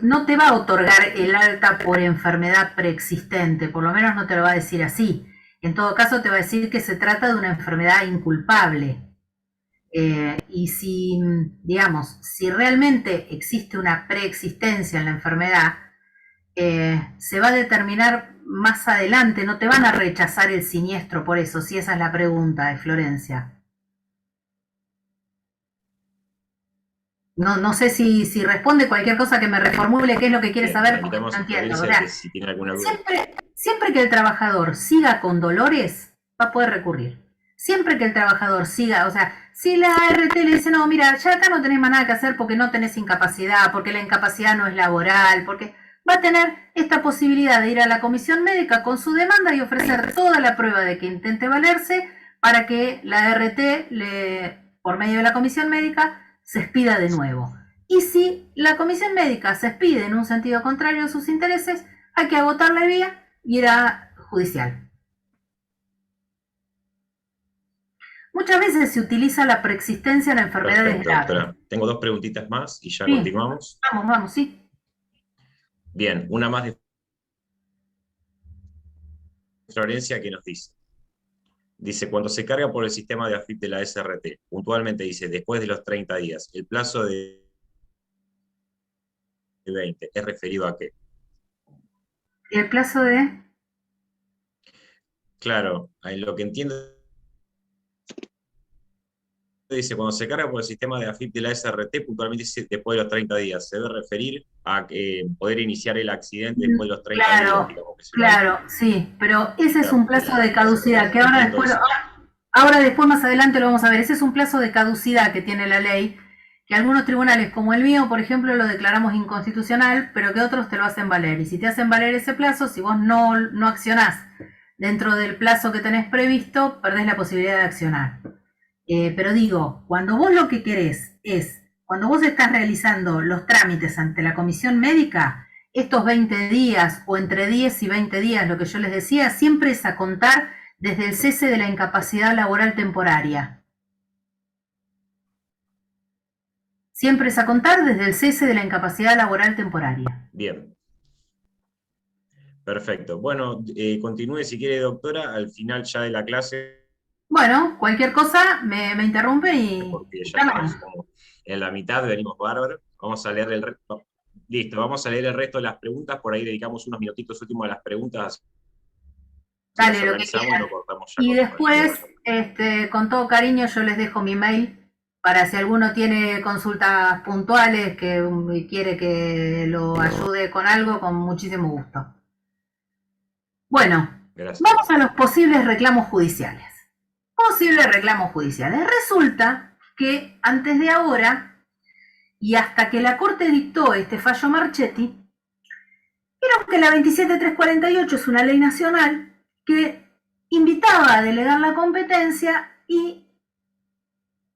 no te va a otorgar el alta por enfermedad preexistente, por lo menos no te lo va a decir así. En todo caso, te va a decir que se trata de una enfermedad inculpable. Y si, digamos, si realmente existe una preexistencia en la enfermedad, se va a determinar más adelante, no te van a rechazar el siniestro por eso, si esa es la pregunta de Florencia. No sé si responde cualquier cosa que me reformule, qué es lo que quiere saber, porque no entiendo. O sea, si tiene alguna duda. siempre que el trabajador siga con dolores, va a poder recurrir. Siempre que el trabajador siga, o sea, si la ART le dice, no, mira, ya acá no tenés más nada que hacer porque no tenés incapacidad, porque la incapacidad no es laboral, porque va a tener esta posibilidad de ir a la comisión médica con su demanda y ofrecer toda la prueba de que intente valerse para que la ART, por medio de la comisión médica, se expida de nuevo. Y si la comisión médica se expide en un sentido contrario a sus intereses, hay que agotar la vía y ir a judicial. Muchas veces se utiliza la preexistencia en enfermedades graves. Doctora. Tengo dos preguntitas más y ya Sí. Continuamos. Vamos, sí. Bien, una más de Florencia que nos dice. Dice, cuando se carga por el sistema de AFIP de la SRT, puntualmente dice, después de los 30 días, ¿el plazo de 20 es referido a qué? ¿Y el plazo de...? Claro, en lo que entiendo, dice, cuando se carga por el sistema de AFIP de la SRT, puntualmente dice, después de los 30 días, se debe referir a poder iniciar el accidente después de los 30 días. Digamos, Claro, sí, pero ese es un plazo de caducidad, que ahora después más adelante lo vamos a ver, ese es un plazo de caducidad que tiene la ley, que algunos tribunales, como el mío, por ejemplo, lo declaramos inconstitucional, pero que otros te lo hacen valer. Y si te hacen valer ese plazo, si vos no accionás dentro del plazo que tenés previsto, perdés la posibilidad de accionar. Pero digo, cuando vos lo que querés es, cuando vos estás realizando los trámites ante la comisión médica, estos 20 días o entre 10 y 20 días, lo que yo les decía, siempre es a contar desde el cese de la incapacidad laboral temporaria. Siempre es a contar desde el cese de la incapacidad laboral temporaria. Bien. Perfecto. Bueno, continúe si quiere, doctora, al final ya de la clase. Bueno, cualquier cosa me interrumpe y... Porque ya estamos como en la mitad, venimos bárbaro. Vamos a leer el resto. Listo, vamos a leer el resto de las preguntas. Por ahí dedicamos unos minutitos últimos a las preguntas. Dale, lo que quieran. Y después, con todo cariño, yo les dejo mi mail para si alguno tiene consultas puntuales que quiere que lo ayude con algo, con muchísimo gusto. Bueno, gracias. Vamos a los posibles reclamos judiciales. Posibles reclamos judiciales. Resulta que antes de ahora, y hasta que la Corte dictó este fallo Marchetti, vieron que la 27348 es una ley nacional que invitaba a delegar la competencia y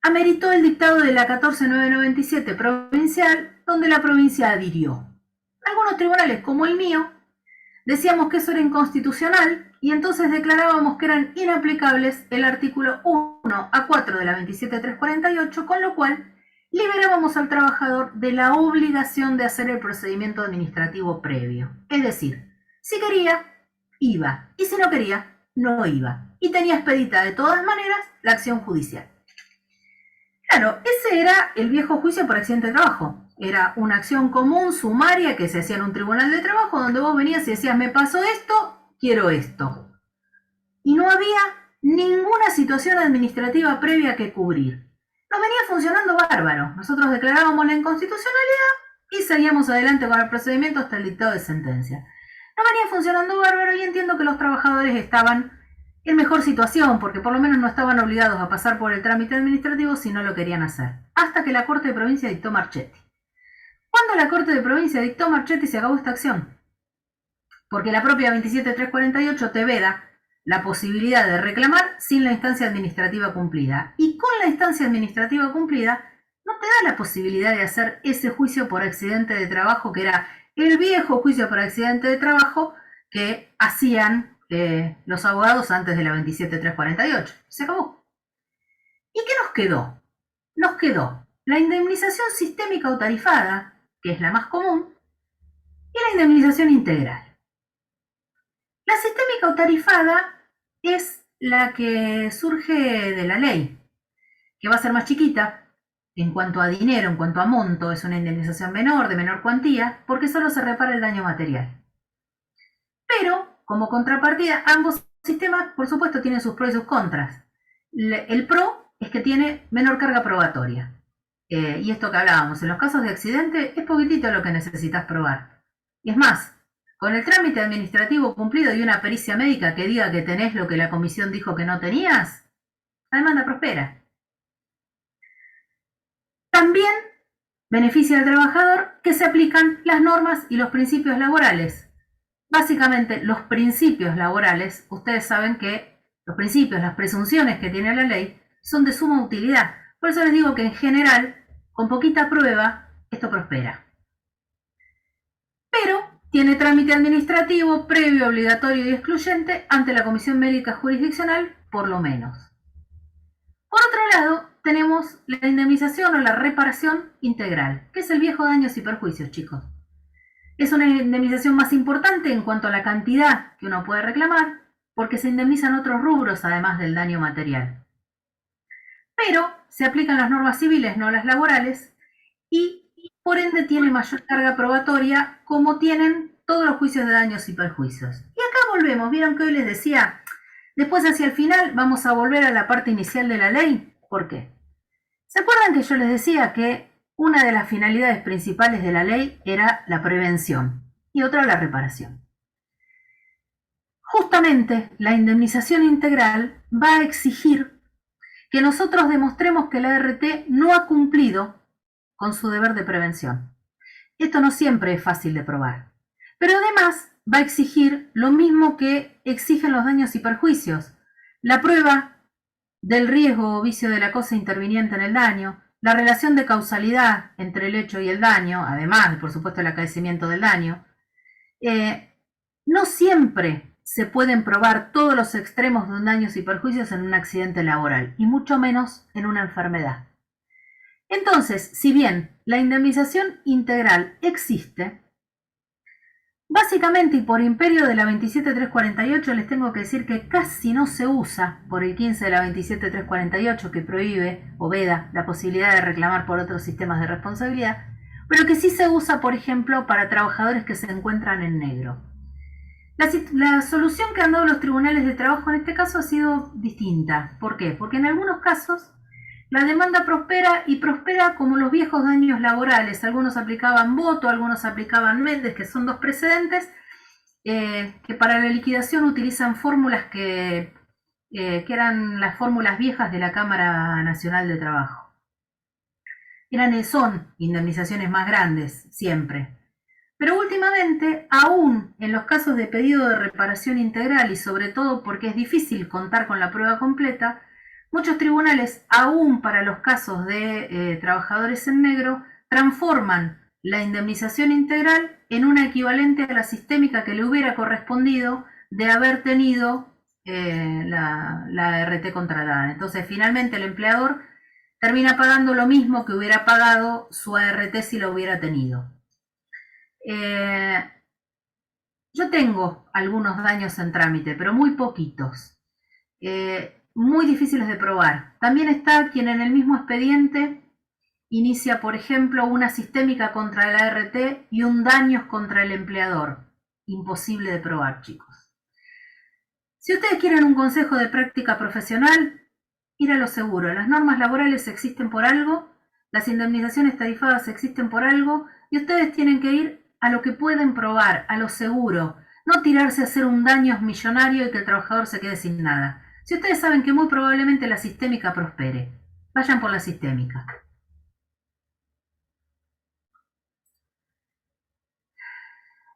ameritó el dictado de la 14997 provincial, donde la provincia adhirió. Algunos tribunales, como el mío, decíamos que eso era inconstitucional y entonces declarábamos que eran inaplicables el artículo 1 a 4 de la 27348, con lo cual liberábamos al trabajador de la obligación de hacer el procedimiento administrativo previo. Es decir, si quería, iba, y si no quería, no iba. y tenía expedita de todas maneras la acción judicial. Claro, ese era el viejo juicio por accidente de trabajo. Era una acción común, sumaria, que se hacía en un tribunal de trabajo, donde vos venías y decías, me pasó esto, quiero esto. Y no había ninguna situación administrativa previa que cubrir. Nos venía funcionando bárbaro. Nosotros declarábamos la inconstitucionalidad y seguíamos adelante con el procedimiento hasta el dictado de sentencia. Nos venía funcionando bárbaro y entiendo que los trabajadores estaban en mejor situación, porque por lo menos no estaban obligados a pasar por el trámite administrativo si no lo querían hacer. Hasta que la Corte de Provincia dictó Marchetti. ¿Cuándo la Corte de Provincia dictó Marchetti se acabó esta acción? Porque la propia 27348 te veda la posibilidad de reclamar sin la instancia administrativa cumplida. Y con la instancia administrativa cumplida no te da la posibilidad de hacer ese juicio por accidente de trabajo, que era el viejo juicio por accidente de trabajo que hacían los abogados antes de la 27348. Se acabó. ¿Y qué nos quedó? Nos quedó la indemnización sistémica o tarifada, que es la más común, y la indemnización integral. La sistémica o tarifada es la que surge de la ley, que va a ser más chiquita en cuanto a dinero, en cuanto a monto, es una indemnización menor, de menor cuantía, porque solo se repara el daño material. Pero, como contrapartida, ambos sistemas, por supuesto, tienen sus pros y sus contras. El pro es que tiene menor carga probatoria. Y esto que hablábamos, en los casos de accidente, es poquitito lo que necesitas probar. Y es más, con el trámite administrativo cumplido y una pericia médica que diga que tenés lo que la comisión dijo que no tenías, la demanda prospera. También beneficia al trabajador que se aplican las normas y los principios laborales. Básicamente, los principios laborales, ustedes saben que los principios, las presunciones que tiene la ley, son de suma utilidad. Por eso les digo que en general, con poquita prueba, esto prospera. Pero tiene trámite administrativo, previo, obligatorio y excluyente ante la Comisión Médica Jurisdiccional, por lo menos. Por otro lado, tenemos la indemnización o la reparación integral, que es el viejo daños y perjuicios, chicos. Es una indemnización más importante en cuanto a la cantidad que uno puede reclamar, porque se indemnizan otros rubros además del daño material. Pero se aplican las normas civiles, no las laborales, y por ende tiene mayor carga probatoria, como tienen todos los juicios de daños y perjuicios. Y acá volvemos, vieron que hoy les decía, después hacia el final vamos a volver a la parte inicial de la ley. ¿Por qué? ¿Se acuerdan que yo les decía que una de las finalidades principales de la ley era la prevención y otra la reparación? Justamente la indemnización integral va a exigir que nosotros demostremos que la ART no ha cumplido con su deber de prevención. Esto no siempre es fácil de probar, pero además va a exigir lo mismo que exigen los daños y perjuicios: la prueba del riesgo o vicio de la cosa interviniente en el daño, la relación de causalidad entre el hecho y el daño, además, por supuesto, el acaecimiento del daño. No siempre se pueden probar todos los extremos de un daños y perjuicios en un accidente laboral, y mucho menos en una enfermedad. Entonces, si bien la indemnización integral existe, básicamente y por imperio de la 27348 les tengo que decir que casi no se usa por el 15 de la 27348, que prohíbe o veda la posibilidad de reclamar por otros sistemas de responsabilidad, pero que sí se usa, por ejemplo, para trabajadores que se encuentran en negro. La solución que han dado los tribunales de trabajo en este caso ha sido distinta. ¿Por qué? Porque en algunos casos la demanda prospera y prospera como los viejos daños laborales. Algunos aplicaban voto, algunos aplicaban Méndez, que son dos precedentes, que para la liquidación utilizan fórmulas que eran las fórmulas viejas de la Cámara Nacional de Trabajo. Son indemnizaciones más grandes, siempre. Pero últimamente, aún en los casos de pedido de reparación integral, y sobre todo porque es difícil contar con la prueba completa, muchos tribunales, aún para los casos de trabajadores en negro, transforman la indemnización integral en una equivalente a la sistémica que le hubiera correspondido de haber tenido la RT contratada. Entonces, finalmente el empleador termina pagando lo mismo que hubiera pagado su ART si lo hubiera tenido. Yo tengo algunos daños en trámite, pero muy poquitos. muy difíciles de probar. También está quien en el mismo expediente inicia, por ejemplo, una sistémica contra la ART y un daños contra el empleador. Imposible de probar, chicos. Si ustedes quieren un consejo de práctica profesional, ir a lo seguro. Las normas laborales existen por algo, las indemnizaciones tarifadas existen por algo, y ustedes tienen que ir a lo que pueden probar, a lo seguro. No tirarse a hacer un daño millonario y que el trabajador se quede sin nada. Si ustedes saben que muy probablemente la sistémica prospere, vayan por la sistémica.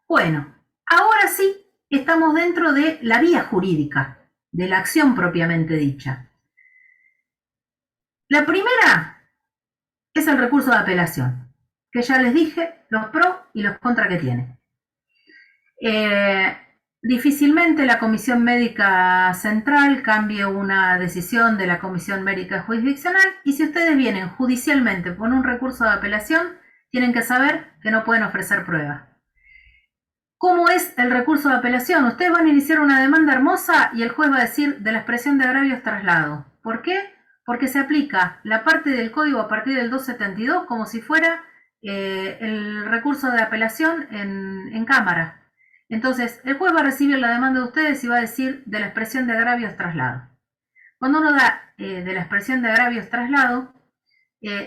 Bueno, ahora sí estamos dentro de la vía jurídica, de la acción propiamente dicha. La primera es el recurso de apelación, que ya les dije los pros y los contras que tiene. Difícilmente la Comisión Médica Central cambie una decisión de la Comisión Médica Jurisdiccional, y si ustedes vienen judicialmente con un recurso de apelación, tienen que saber que no pueden ofrecer pruebas. ¿Cómo es el recurso de apelación? Ustedes van a iniciar una demanda hermosa y el juez va a decir de la expresión de agravios traslado. ¿Por qué? Porque se aplica la parte del código a partir del 272 como si fuera el recurso de apelación en cámara. Entonces, el juez va a recibir la demanda de ustedes y va a decir de la expresión de agravios traslado. Cuando uno da de la expresión de agravios traslado,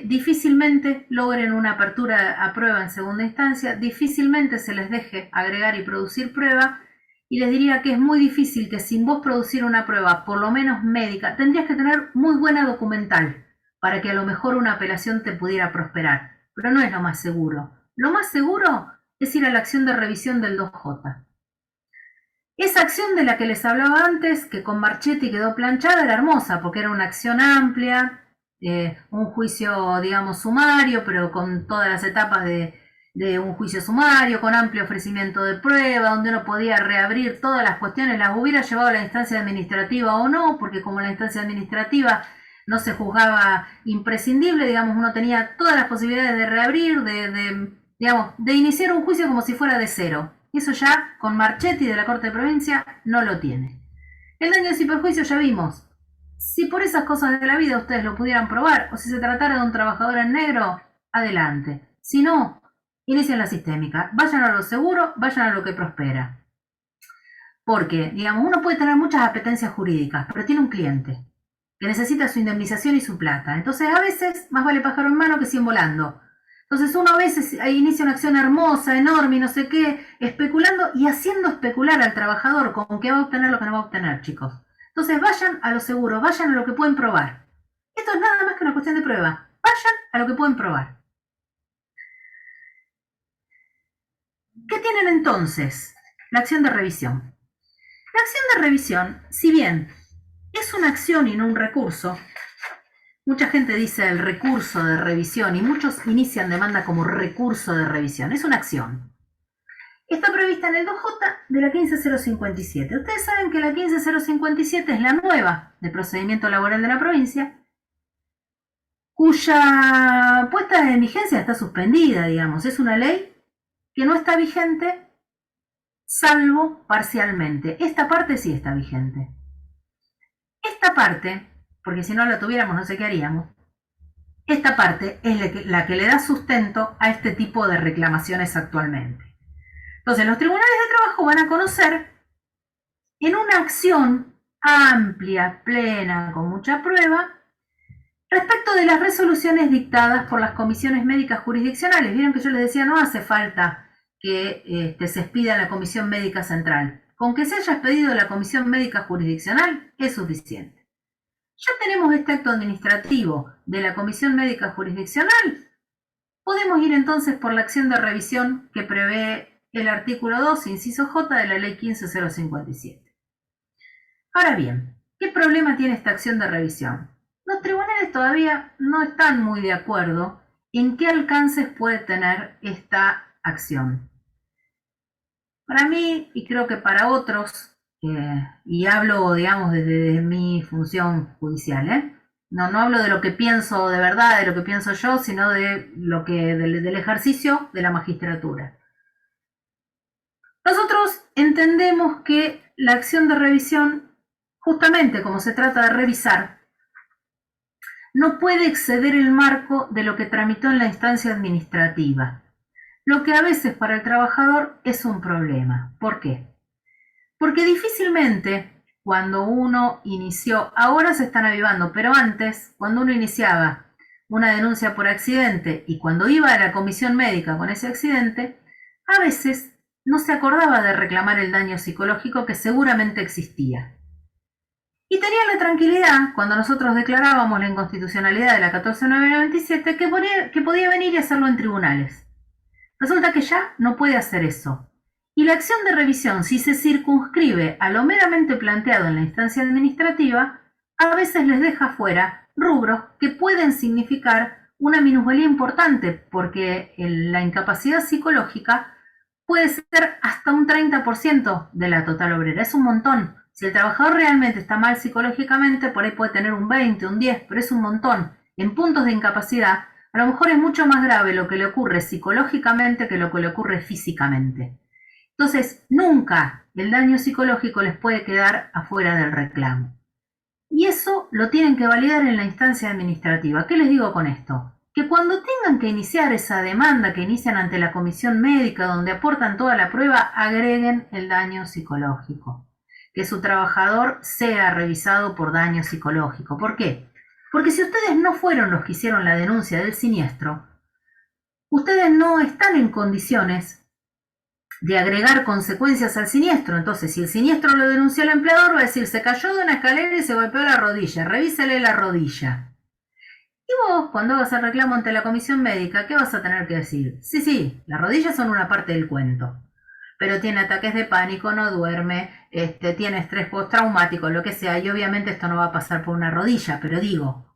difícilmente logren una apertura a prueba en segunda instancia, difícilmente se les deje agregar y producir prueba, y les diría que es muy difícil que sin vos producir una prueba, por lo menos médica, tendrías que tener muy buena documental para que a lo mejor una apelación te pudiera prosperar, pero no es lo más seguro. Lo más seguro es ir a la acción de revisión del 2J. Esa acción de la que les hablaba antes, que con Marchetti quedó planchada, era hermosa porque era una acción amplia, un juicio, digamos, sumario, pero con todas las etapas de un juicio sumario, con amplio ofrecimiento de prueba, donde uno podía reabrir todas las cuestiones, las hubiera llevado a la instancia administrativa o no, porque como la instancia administrativa no se juzgaba imprescindible, digamos, uno tenía todas las posibilidades de reabrir, de iniciar un juicio como si fuera de cero. Eso ya con Marchetti de la Corte de Provincia no lo tiene. El daños y perjuicios ya vimos. Si por esas cosas de la vida ustedes lo pudieran probar, o si se tratara de un trabajador en negro, adelante. Si no, inicien la sistémica. Vayan a lo seguro, vayan a lo que prospera. Porque, digamos, uno puede tener muchas apetencias jurídicas, pero tiene un cliente que necesita su indemnización y su plata. Entonces, a veces, más vale pájaro en mano que 100 volando. Entonces, uno a veces inicia una acción hermosa, enorme, no sé qué, especulando y haciendo especular al trabajador con qué va a obtener lo que no va a obtener, chicos. Entonces vayan a lo seguro, vayan a lo que pueden probar. Esto es nada más que una cuestión de prueba. Vayan a lo que pueden probar. ¿Qué tienen entonces? La acción de revisión. La acción de revisión, si bien es una acción y no un recurso, mucha gente dice el recurso de revisión y muchos inician demanda como recurso de revisión. Es una acción. Está prevista en el 2J de la 15057. Ustedes saben que la 15057 es la nueva de procedimiento laboral de la provincia, cuya puesta en vigencia está suspendida, digamos. Es una ley que no está vigente salvo parcialmente. Esta parte sí está vigente. Esta parte, porque si no la tuviéramos no sé qué haríamos, esta parte es la que le da sustento a este tipo de reclamaciones actualmente. Entonces, los tribunales de trabajo van a conocer en una acción amplia, plena, con mucha prueba, respecto de las resoluciones dictadas por las comisiones médicas jurisdiccionales. Vieron que yo les decía, no hace falta que se expida la Comisión Médica Central. Con que se haya expedido la Comisión Médica Jurisdiccional es suficiente. Ya tenemos este acto administrativo de la Comisión Médica Jurisdiccional. Podemos ir entonces por la acción de revisión que prevé el artículo 2, inciso J de la ley 15057. Ahora bien, ¿qué problema tiene esta acción de revisión? Los tribunales todavía no están muy de acuerdo en qué alcances puede tener esta acción. Para mí, y creo que para otros, y hablo, digamos, desde mi función judicial, no hablo de lo que pienso de verdad, de lo que pienso yo, sino de lo que del ejercicio de la magistratura. Nosotros entendemos que la acción de revisión justamente como se trata de revisar, no puede exceder el marco de lo que tramitó en la instancia administrativa, lo que a veces para el trabajador es un problema. ¿Por qué? Porque difícilmente cuando uno inició, ahora se están avivando, pero antes, cuando uno iniciaba una denuncia por accidente y cuando iba a la comisión médica con ese accidente, a veces no se acordaba de reclamar el daño psicológico que seguramente existía. Y tenía la tranquilidad, cuando nosotros declarábamos la inconstitucionalidad de la 14997, que podía venir y hacerlo en tribunales. Resulta que ya no puede hacer eso. Y la acción de revisión, si se circunscribe a lo meramente planteado en la instancia administrativa, a veces les deja fuera rubros que pueden significar una minusvalía importante, porque la incapacidad psicológica puede ser hasta un 30% de la total obrera. Es un montón. Si el trabajador realmente está mal psicológicamente, por ahí puede tener un 20, un 10, pero es un montón. En puntos de incapacidad, a lo mejor es mucho más grave lo que le ocurre psicológicamente que lo que le ocurre físicamente. Entonces, nunca el daño psicológico les puede quedar afuera del reclamo. Y eso lo tienen que validar en la instancia administrativa. ¿Qué les digo con esto? Que cuando tengan que iniciar esa demanda que inician ante la comisión médica, donde aportan toda la prueba, agreguen el daño psicológico. Que su trabajador sea revisado por daño psicológico. ¿Por qué? Porque si ustedes no fueron los que hicieron la denuncia del siniestro, ustedes no están en condiciones de agregar consecuencias al siniestro. Entonces, si el siniestro lo denunció el empleador, va a decir, se cayó de una escalera y se golpeó la rodilla, revísele la rodilla. Y vos, cuando hagas el reclamo ante la comisión médica, ¿qué vas a tener que decir? Sí, las rodillas son una parte del cuento, pero tiene ataques de pánico, no duerme, tiene estrés postraumático, lo que sea, y obviamente esto no va a pasar por una rodilla, pero digo,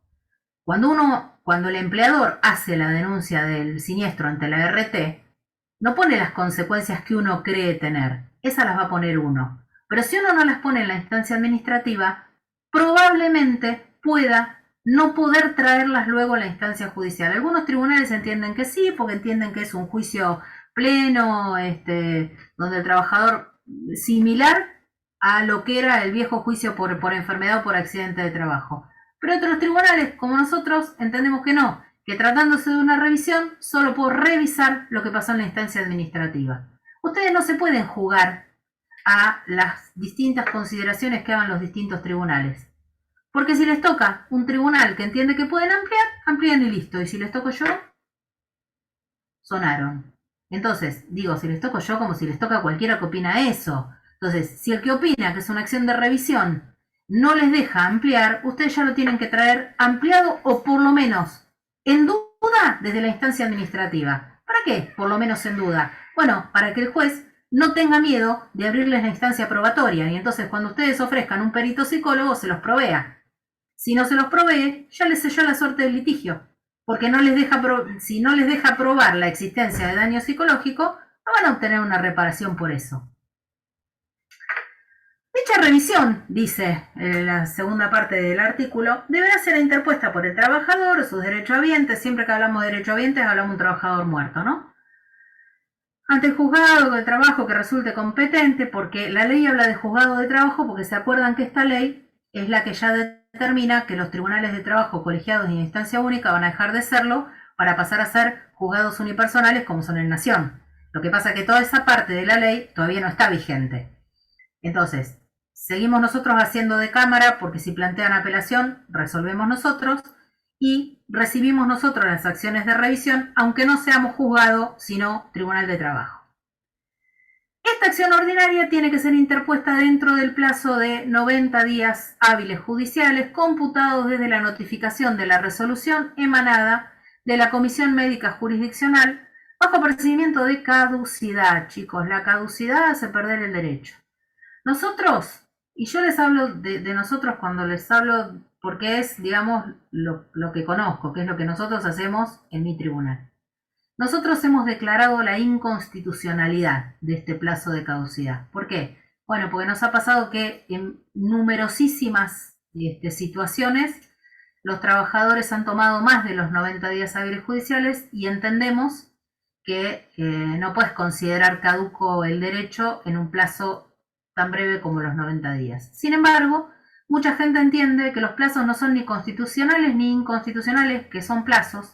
cuando el empleador hace la denuncia del siniestro ante la RT, no pone las consecuencias que uno cree tener, esas las va a poner uno. Pero si uno no las pone en la instancia administrativa, probablemente pueda no poder traerlas luego a la instancia judicial. Algunos tribunales entienden que sí, porque entienden que es un juicio pleno, donde el trabajador, similar a lo que era el viejo juicio por enfermedad o por accidente de trabajo. Pero otros tribunales, como nosotros, entendemos que no, que tratándose de una revisión, solo puedo revisar lo que pasó en la instancia administrativa. Ustedes no se pueden jugar a las distintas consideraciones que hagan los distintos tribunales. Porque si les toca un tribunal que entiende que pueden ampliar, amplían y listo. Y si les toco yo, sonaron. Entonces, digo, si les toco yo como si les toca a cualquiera que opina eso. Entonces, si el que opina que es una acción de revisión no les deja ampliar, ustedes ya lo tienen que traer ampliado o por lo menos en duda desde la instancia administrativa. ¿Para qué? Por lo menos en duda. Bueno, para que el juez no tenga miedo de abrirles la instancia probatoria y entonces cuando ustedes ofrezcan un perito psicólogo se los provea. Si no se los provee, ya les selló la suerte del litigio, porque si no les deja probar la existencia de daño psicológico, no van a obtener una reparación por eso. Dicha revisión, dice la segunda parte del artículo, deberá ser interpuesta por el trabajador o sus derechohabientes. Siempre que hablamos de derechohabientes hablamos de un trabajador muerto, ¿no? Ante el juzgado de trabajo que resulte competente, porque la ley habla de juzgado de trabajo, porque se acuerdan que esta ley es la que ya determina que los tribunales de trabajo colegiados y en instancia única van a dejar de serlo para pasar a ser juzgados unipersonales como son en Nación. Lo que pasa es que toda esa parte de la ley todavía no está vigente. Entonces, seguimos nosotros haciendo de cámara porque si plantean apelación, resolvemos nosotros y recibimos nosotros las acciones de revisión, aunque no seamos juzgado, sino tribunal de trabajo. Esta acción ordinaria tiene que ser interpuesta dentro del plazo de 90 días hábiles judiciales, computados desde la notificación de la resolución emanada de la Comisión Médica Jurisdiccional, bajo procedimiento de caducidad, chicos. La caducidad hace perder el derecho. Nosotros, y yo les hablo de nosotros cuando les hablo porque es, digamos, lo que conozco, que es lo que nosotros hacemos en mi tribunal. Nosotros hemos declarado la inconstitucionalidad de este plazo de caducidad. ¿Por qué? Bueno, porque nos ha pasado que en numerosísimas situaciones los trabajadores han tomado más de los 90 días hábiles judiciales y entendemos que no puedes considerar caduco el derecho en un plazo tan breve como los 90 días. Sin embargo, mucha gente entiende que los plazos no son ni constitucionales ni inconstitucionales, que son plazos,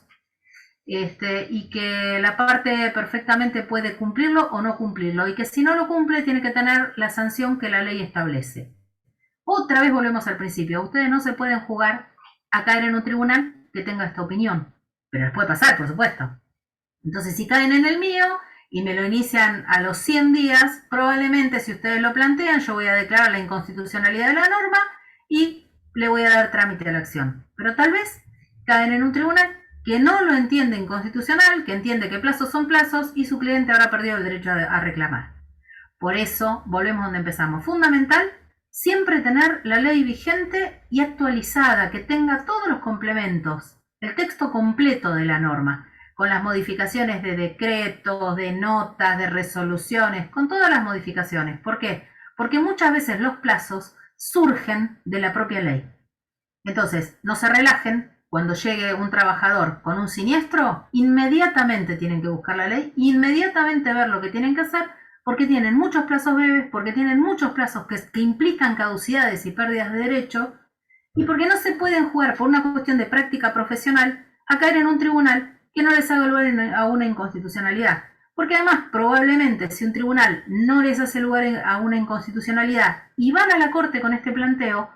y que la parte perfectamente puede cumplirlo o no cumplirlo, y que si no lo cumple tiene que tener la sanción que la ley establece. Otra vez volvemos al principio, ustedes no se pueden jugar a caer en un tribunal que tenga esta opinión, pero les puede pasar, por supuesto. Entonces, si caen en el mío y me lo inician a los 100 días, probablemente si ustedes lo plantean, yo voy a declarar la inconstitucionalidad de la norma y le voy a dar trámite a la acción. Pero tal vez caen en un tribunal que no lo entiende inconstitucional, que entiende que plazos son plazos y su cliente habrá perdido el derecho a reclamar. Por eso, volvemos donde empezamos. Fundamental, siempre tener la ley vigente y actualizada, que tenga todos los complementos, el texto completo de la norma, con las modificaciones de decretos, de notas, de resoluciones, con todas las modificaciones. ¿Por qué? Porque muchas veces los plazos surgen de la propia ley. Entonces, no se relajen. Cuando llegue un trabajador con un siniestro, inmediatamente tienen que buscar la ley, inmediatamente ver lo que tienen que hacer, porque tienen muchos plazos breves, porque tienen muchos plazos que implican caducidades y pérdidas de derecho, y porque no se pueden jugar por una cuestión de práctica profesional a caer en un tribunal que no les haga lugar a una inconstitucionalidad. Porque además, probablemente, si un tribunal no les hace lugar a una inconstitucionalidad y van a la Corte con este planteo,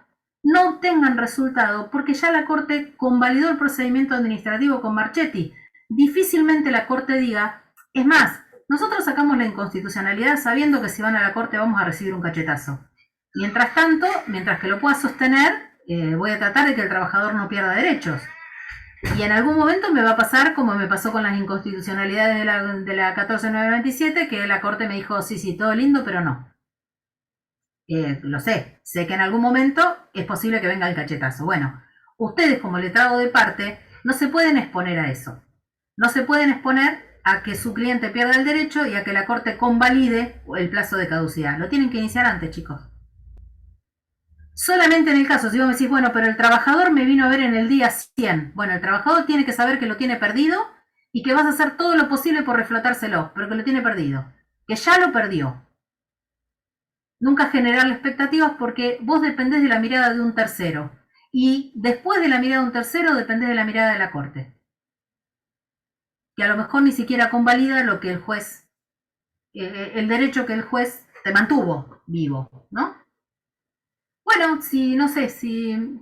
no obtengan resultado porque ya la Corte convalidó el procedimiento administrativo con Marchetti. Difícilmente la Corte diga, es más, nosotros sacamos la inconstitucionalidad sabiendo que si van a la Corte vamos a recibir un cachetazo. Mientras tanto, mientras que lo pueda sostener, voy a tratar de que el trabajador no pierda derechos. Y en algún momento me va a pasar como me pasó con las inconstitucionalidades de la 14997, que la Corte me dijo, sí, todo lindo, pero no. Lo sé que en algún momento es posible que venga el cachetazo. Bueno, ustedes como letrado de parte no se pueden exponer a eso. No se pueden exponer a que su cliente pierda el derecho y a que la Corte convalide el plazo de caducidad. Lo tienen que iniciar antes, chicos. Solamente en el caso, si vos me decís, bueno, pero el trabajador me vino a ver en el día 100. Bueno, el trabajador tiene que saber que lo tiene perdido y que vas a hacer todo lo posible por reflotárselo, pero que lo tiene perdido. Que ya lo perdió. Nunca generarle expectativas porque vos dependés de la mirada de un tercero. Y después de la mirada de un tercero, dependés de la mirada de la Corte. Que a lo mejor ni siquiera convalida lo que el juez, el derecho que el juez te mantuvo vivo, ¿no? Bueno, no sé,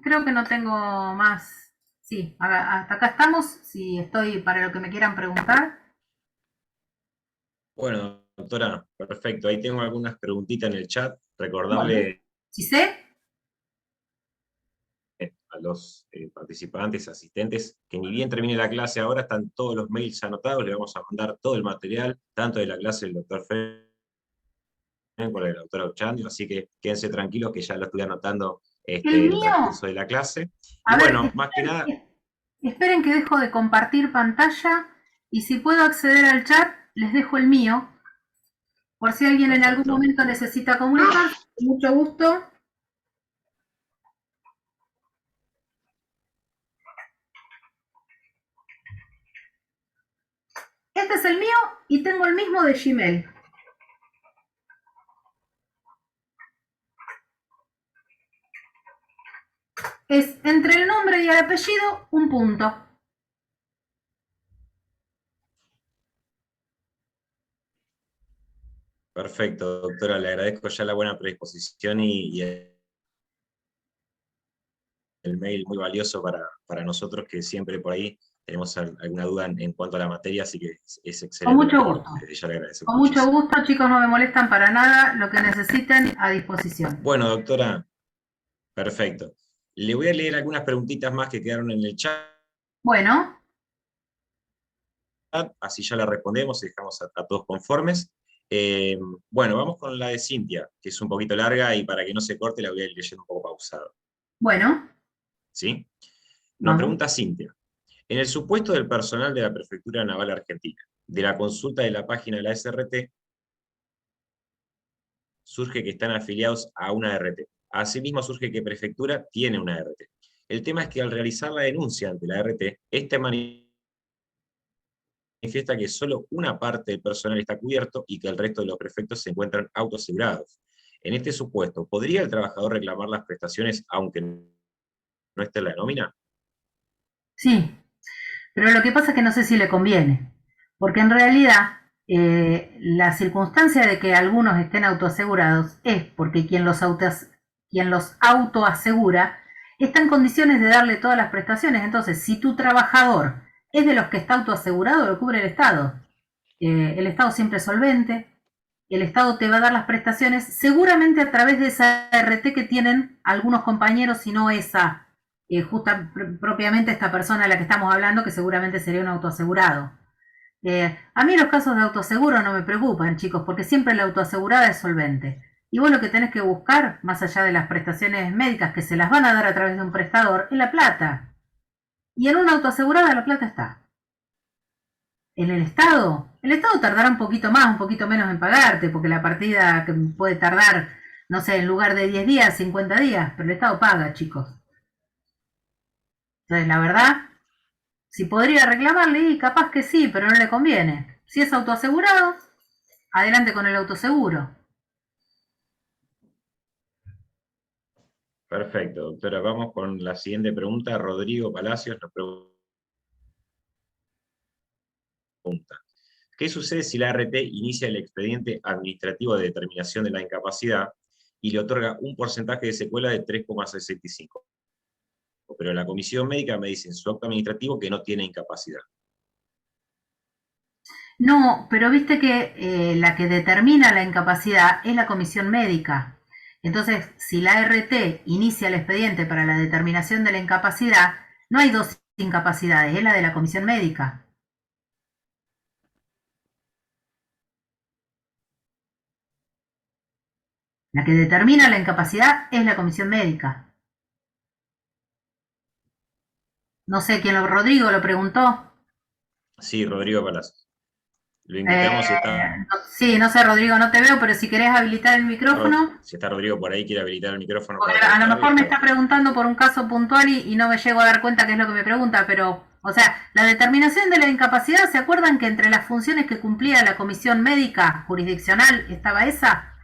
creo que no tengo más. Sí, hasta acá estamos, si estoy para lo que me quieran preguntar. Bueno, doctora, perfecto. Ahí tengo algunas preguntitas en el chat. Recordarle Bueno, ¿sí sé? A los participantes, asistentes, que ni bien termine la clase ahora, están todos los mails anotados, le vamos a mandar todo el material, tanto de la clase del doctor Fren como de la doctora Ochandio, así que quédense tranquilos que ya lo estoy anotando El el mío. transcurso de la clase. A Y ver, bueno, más que nada, esperen que dejo de compartir pantalla y si puedo acceder al chat, les dejo el mío. Por si alguien en algún perfecto. momento necesita comunicarse, con mucho gusto. Este es el mío y tengo el mismo de Gmail. Es entre el nombre y el apellido, un punto. Perfecto, doctora, le agradezco ya la buena predisposición y el mail muy valioso para nosotros, que siempre por ahí tenemos alguna duda en cuanto a la materia, así que es excelente. Con mucho gusto. Ya le agradecemos Con mucho muchísimo. gusto, chicos, no me molestan para nada, lo que necesiten a disposición. Bueno, doctora, perfecto. Le voy a leer algunas preguntitas más que quedaron en el chat, Bueno, así ya la respondemos y dejamos a todos conformes. Bueno, vamos con la de Cintia, que es un poquito larga y para que no se corte la voy a ir leyendo un poco pausado. bueno. ¿Sí? Nos Vamos. pregunta Cintia. En el supuesto del personal de la Prefectura Naval Argentina, de la consulta de la página de la SRT, surge que están afiliados a una RT. Asimismo surge que Prefectura tiene una RT. El tema es que al realizar la denuncia ante la RT, esta manifiesta que solo una parte del personal está cubierto y que el resto de los prefectos se encuentran autoasegurados. En este supuesto, ¿podría el trabajador reclamar las prestaciones aunque no esté en la nómina? Sí, pero lo que pasa es que no sé si le conviene, porque en realidad la circunstancia de que algunos estén autoasegurados es porque quien los autoasegura está en condiciones de darle todas las prestaciones. Entonces, si tu trabajador es de los que está autoasegurado, lo cubre el Estado. El Estado siempre es solvente, el Estado te va a dar las prestaciones, seguramente a través de esa RT que tienen algunos compañeros, si no esa, propiamente esta persona de la que estamos hablando, que seguramente sería un autoasegurado. A mí los casos de autoaseguro no me preocupan, chicos, porque siempre la autoasegurada es solvente. Y vos lo que tenés que buscar, más allá de las prestaciones médicas que se las van a dar a través de un prestador, es la plata. Y en una autoasegurada la plata está. En el Estado tardará un poquito más, un poquito menos en pagarte, porque la partida que puede tardar, no sé, en lugar de 10 días, 50 días, pero el Estado paga, chicos. Entonces, la verdad, si podría reclamarle, y capaz que sí, pero no le conviene. Si es autoasegurado, adelante con el autoseguro. Perfecto, doctora. Vamos con la siguiente pregunta. Rodrigo Palacios nos pregunta: ¿qué sucede si la ART inicia el expediente administrativo de determinación de la incapacidad y le otorga un porcentaje de secuela de 3,65? Pero la comisión médica me dice en su acto administrativo que no tiene incapacidad. No, pero viste que la que determina la incapacidad es la comisión médica. Entonces, si la ART inicia el expediente para la determinación de la incapacidad, no hay dos incapacidades, es la de la comisión médica. La que determina la incapacidad es la comisión médica. No sé quién Rodrigo lo preguntó. Sí, Rodrigo Palacios. Lo invitamos si está... Sí, no sé, Rodrigo, no te veo, pero si querés habilitar el micrófono. Si está Rodrigo por ahí, quiere habilitar el micrófono. Porque a lo mejor me está preguntando por un caso puntual y no me llego a dar cuenta qué es lo que me pregunta, pero, o sea, la determinación de la incapacidad, ¿se acuerdan que entre las funciones que cumplía la comisión médica jurisdiccional estaba esa?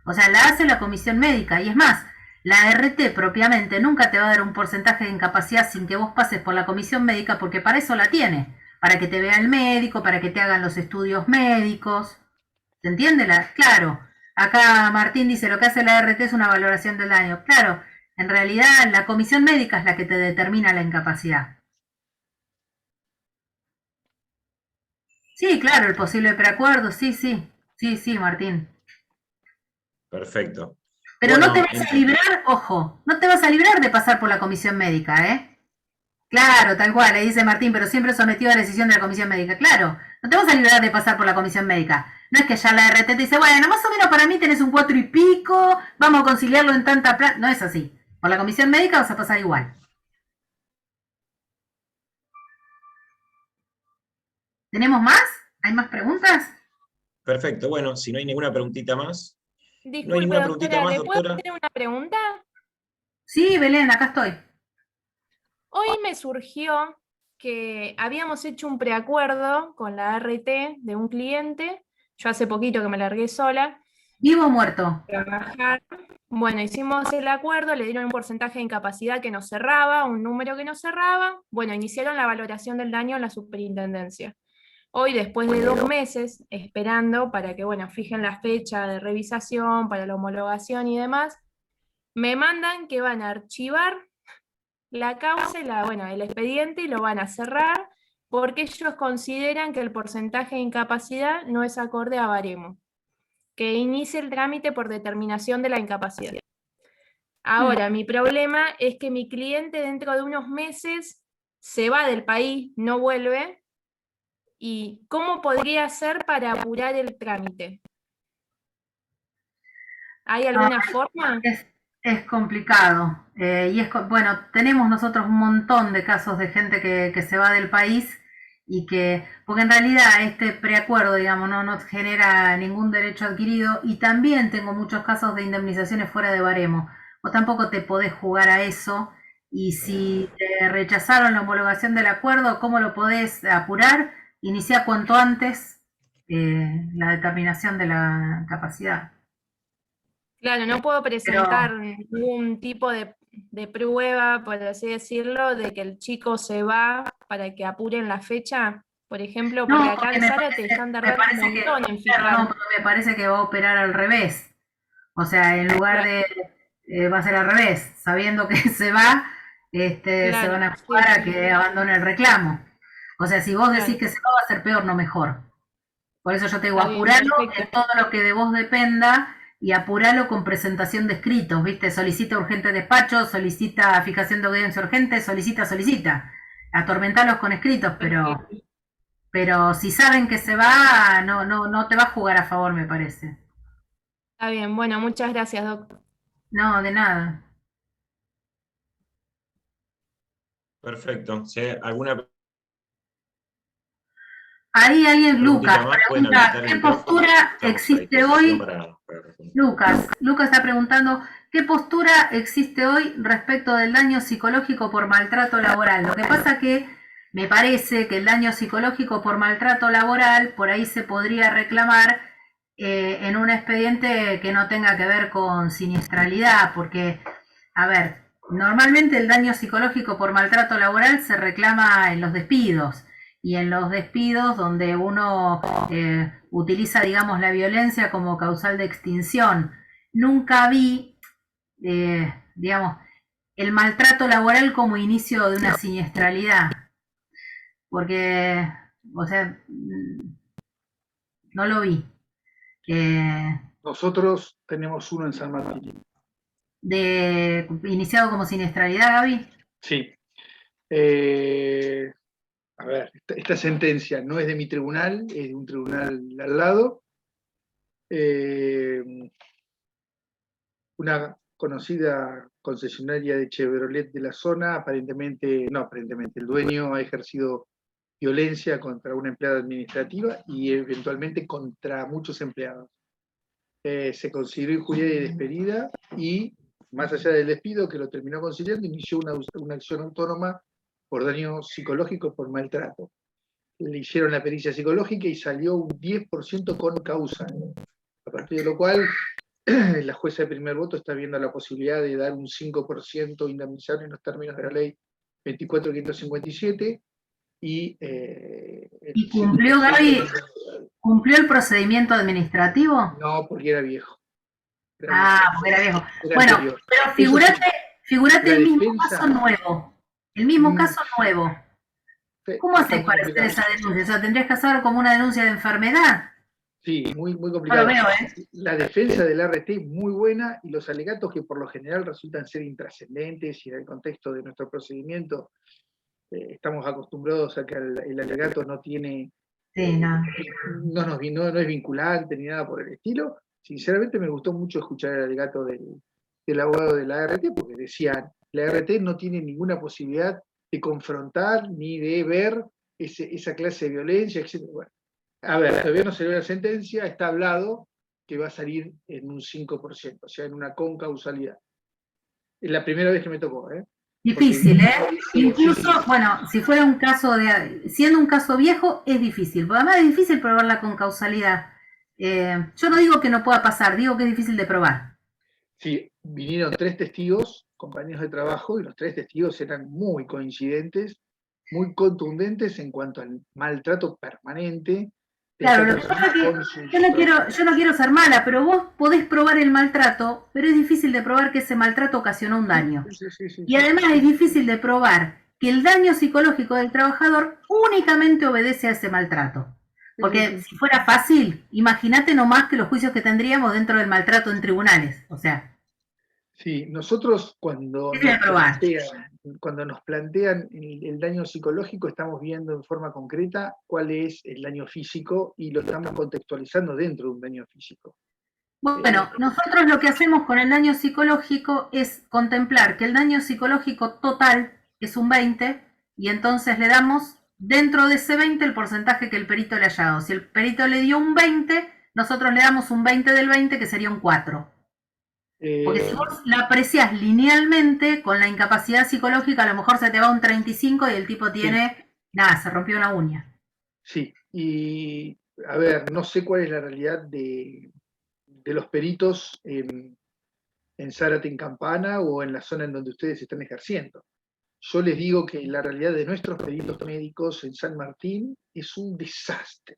O sea, la hace la comisión médica, y es más, la RT propiamente nunca te va a dar un porcentaje de incapacidad sin que vos pases por la comisión médica, porque para eso la tiene, para que te vea el médico, para que te hagan los estudios médicos. ¿Se entiende? Claro, acá Martín dice, lo que hace la RT es una valoración del daño. Claro, en realidad la comisión médica es la que te determina la incapacidad. Sí, claro, el posible preacuerdo, sí, Martín. Perfecto. Pero bueno, no te vas a librar, ojo, no te vas a librar de pasar por la comisión médica, ¿eh? Claro, tal cual, le dice Martín, pero siempre sometido a la decisión de la comisión médica. Claro, no te vas a librar de pasar por la comisión médica. No es que ya la RT te dice, bueno, más o menos para mí tenés un 4 y pico, vamos a conciliarlo en tanta plata. No es así. Por la comisión médica vas a pasar igual. ¿Tenemos más? ¿Hay más preguntas? Perfecto, bueno, si no hay ninguna preguntita más. Disculpe, ¿No hay ninguna preguntita más, ¿le puedo doctora? hacer una pregunta? Sí, Belén, acá estoy. Hoy me surgió que habíamos hecho un preacuerdo con la RT de un cliente. Yo hace poquito que me largué sola. ¿Vivo o muerto? Trabajar. Bueno, hicimos el acuerdo, le dieron un porcentaje de incapacidad que nos cerraba, un número que nos cerraba. Bueno, iniciaron la valoración del daño en la superintendencia. Hoy, después de 2 meses, esperando para que, bueno, fijen la fecha de revisación, para la homologación y demás, me mandan que van a archivar la causa, el expediente, y lo van a cerrar porque ellos consideran que el porcentaje de incapacidad no es acorde a baremo, que inicie el trámite por determinación de la incapacidad. Ahora, mi problema es que mi cliente dentro de unos meses se va del país, no vuelve, y ¿cómo podría hacer para apurar el trámite? ¿Hay alguna forma? Es complicado. Bueno, tenemos nosotros un montón de casos de gente que se va del país y porque en realidad este preacuerdo, digamos, no nos genera ningún derecho adquirido, y también tengo muchos casos de indemnizaciones fuera de baremo. Vos tampoco te podés jugar a eso, y si te rechazaron la homologación del acuerdo, ¿cómo lo podés apurar? Inicia cuanto antes la determinación de la capacidad. Claro, no puedo presentar ningún tipo de prueba, por así decirlo, de que el chico se va para que apuren la fecha, por ejemplo, porque No, acá porque en Zárate están me tardando un parece que, montón en claro, fijar. no, pero me parece que va a operar al revés. O sea, en lugar Claro, de, va a ser al revés, sabiendo que se va, se van claro, a sí, jugar a que abandone el reclamo. O sea, si vos decís claro, que se va a ser peor, no mejor. Por eso yo te digo, está bien, apuralo perfecto. en todo lo que de vos dependa y apuralo con presentación de escritos, ¿viste? Solicita urgente despacho, solicita fijación de audiencia urgente, solicita. Atormentalos con escritos, Perfecto. pero si saben que se va, no te va a jugar a favor, me parece. Está bien, bueno, muchas gracias, doctor. No, de nada. Perfecto. Si hay alguna Ahí alguien, preguntita Lucas, más, pueden pregunta, habilitar el ¿qué micrófono. postura Estamos a existe disposición hoy? para responder. Lucas está preguntando, ¿qué postura existe hoy respecto del daño psicológico por maltrato laboral? Lo que pasa que me parece que el daño psicológico por maltrato laboral por ahí se podría reclamar en un expediente que no tenga que ver con siniestralidad, porque, a ver, normalmente el daño psicológico por maltrato laboral se reclama en los despidos y en los despidos donde uno utiliza, digamos, la violencia como causal de extinción. Nunca vi, digamos, el maltrato laboral como inicio de una siniestralidad, porque, o sea, no lo vi. Nosotros tenemos uno en San Martín. Iniciado como siniestralidad, Gaby. Sí. A ver, esta sentencia no es de mi tribunal, es de un tribunal al lado. Una conocida concesionaria de Chevrolet de la zona, aparentemente, el dueño ha ejercido violencia contra una empleada administrativa y eventualmente contra muchos empleados. Se consideró injuria y despedida y, más allá del despido que lo terminó conciliando, inició una acción autónoma por daño psicológico por maltrato. Le hicieron la pericia psicológica y salió un 10% con causa. A partir de lo cual, la jueza de primer voto está viendo la posibilidad de dar un 5% indemnizable en los términos de la ley 24.557 y ¿Y cumplió, Gaby, cumplió el procedimiento administrativo? no, porque era viejo. Porque era viejo. Era Bueno, anterior. pero Eso sí, figurate la el mismo defensa, caso nuevo. El mismo caso nuevo. ¿Cómo está haces muy para hacer complicado. esa denuncia? O sea, tendrías que hacerlo como una denuncia de enfermedad. Sí, muy No lo complicado. veo, ¿eh? La defensa del RT es muy buena y los alegatos que por lo general resultan ser intrascendentes y en el contexto de nuestro procedimiento estamos acostumbrados a que el alegato no tiene, Sí, no. no es vinculante ni nada por el estilo. Sinceramente me gustó mucho escuchar el alegato del abogado de la ART porque decían, la ART no tiene ninguna posibilidad de confrontar ni de ver esa clase de violencia, etc. Bueno, a ver, todavía no salió la sentencia, está hablado que va a salir en un 5%, o sea, en una concausalidad. Es la primera vez que me tocó, ¿eh? Difícil, ¿eh? Incluso, Sí. bueno, si fuera un caso siendo un caso viejo, es difícil. Porque además es difícil probarla con causalidad. Yo no digo que no pueda pasar, digo que es difícil de probar. Sí, vinieron 3 testigos, compañeros de trabajo, y los 3 testigos eran muy coincidentes, muy contundentes en cuanto al maltrato permanente. Claro, lo que pasa es que yo no quiero ser mala, pero vos podés probar el maltrato, pero es difícil de probar que ese maltrato ocasionó un daño. Sí. Y además es difícil de probar que el daño psicológico del trabajador únicamente obedece a ese maltrato. Porque si fuera fácil, imagínate nomás que los juicios que tendríamos dentro del maltrato en tribunales. O sea, Sí, nosotros es de probar. cuando nos plantean el daño psicológico, estamos viendo en forma concreta cuál es el daño físico y lo estamos contextualizando dentro de un daño físico. Bueno, nosotros lo que hacemos con el daño psicológico es contemplar que el daño psicológico total es un 20 y entonces le damos dentro de ese 20 el porcentaje que el perito le haya dado. Si el perito le dio un 20, nosotros le damos un 20 del 20 que sería un 4. Porque si vos la apreciás linealmente, con la incapacidad psicológica a lo mejor se te va un 35 y el tipo tiene, nada, se rompió una uña. Sí, y a ver, no sé cuál es la realidad de los peritos en en Zárate, en Campana, o en la zona en donde ustedes están ejerciendo. Yo les digo que la realidad de nuestros peritos médicos en San Martín es un desastre,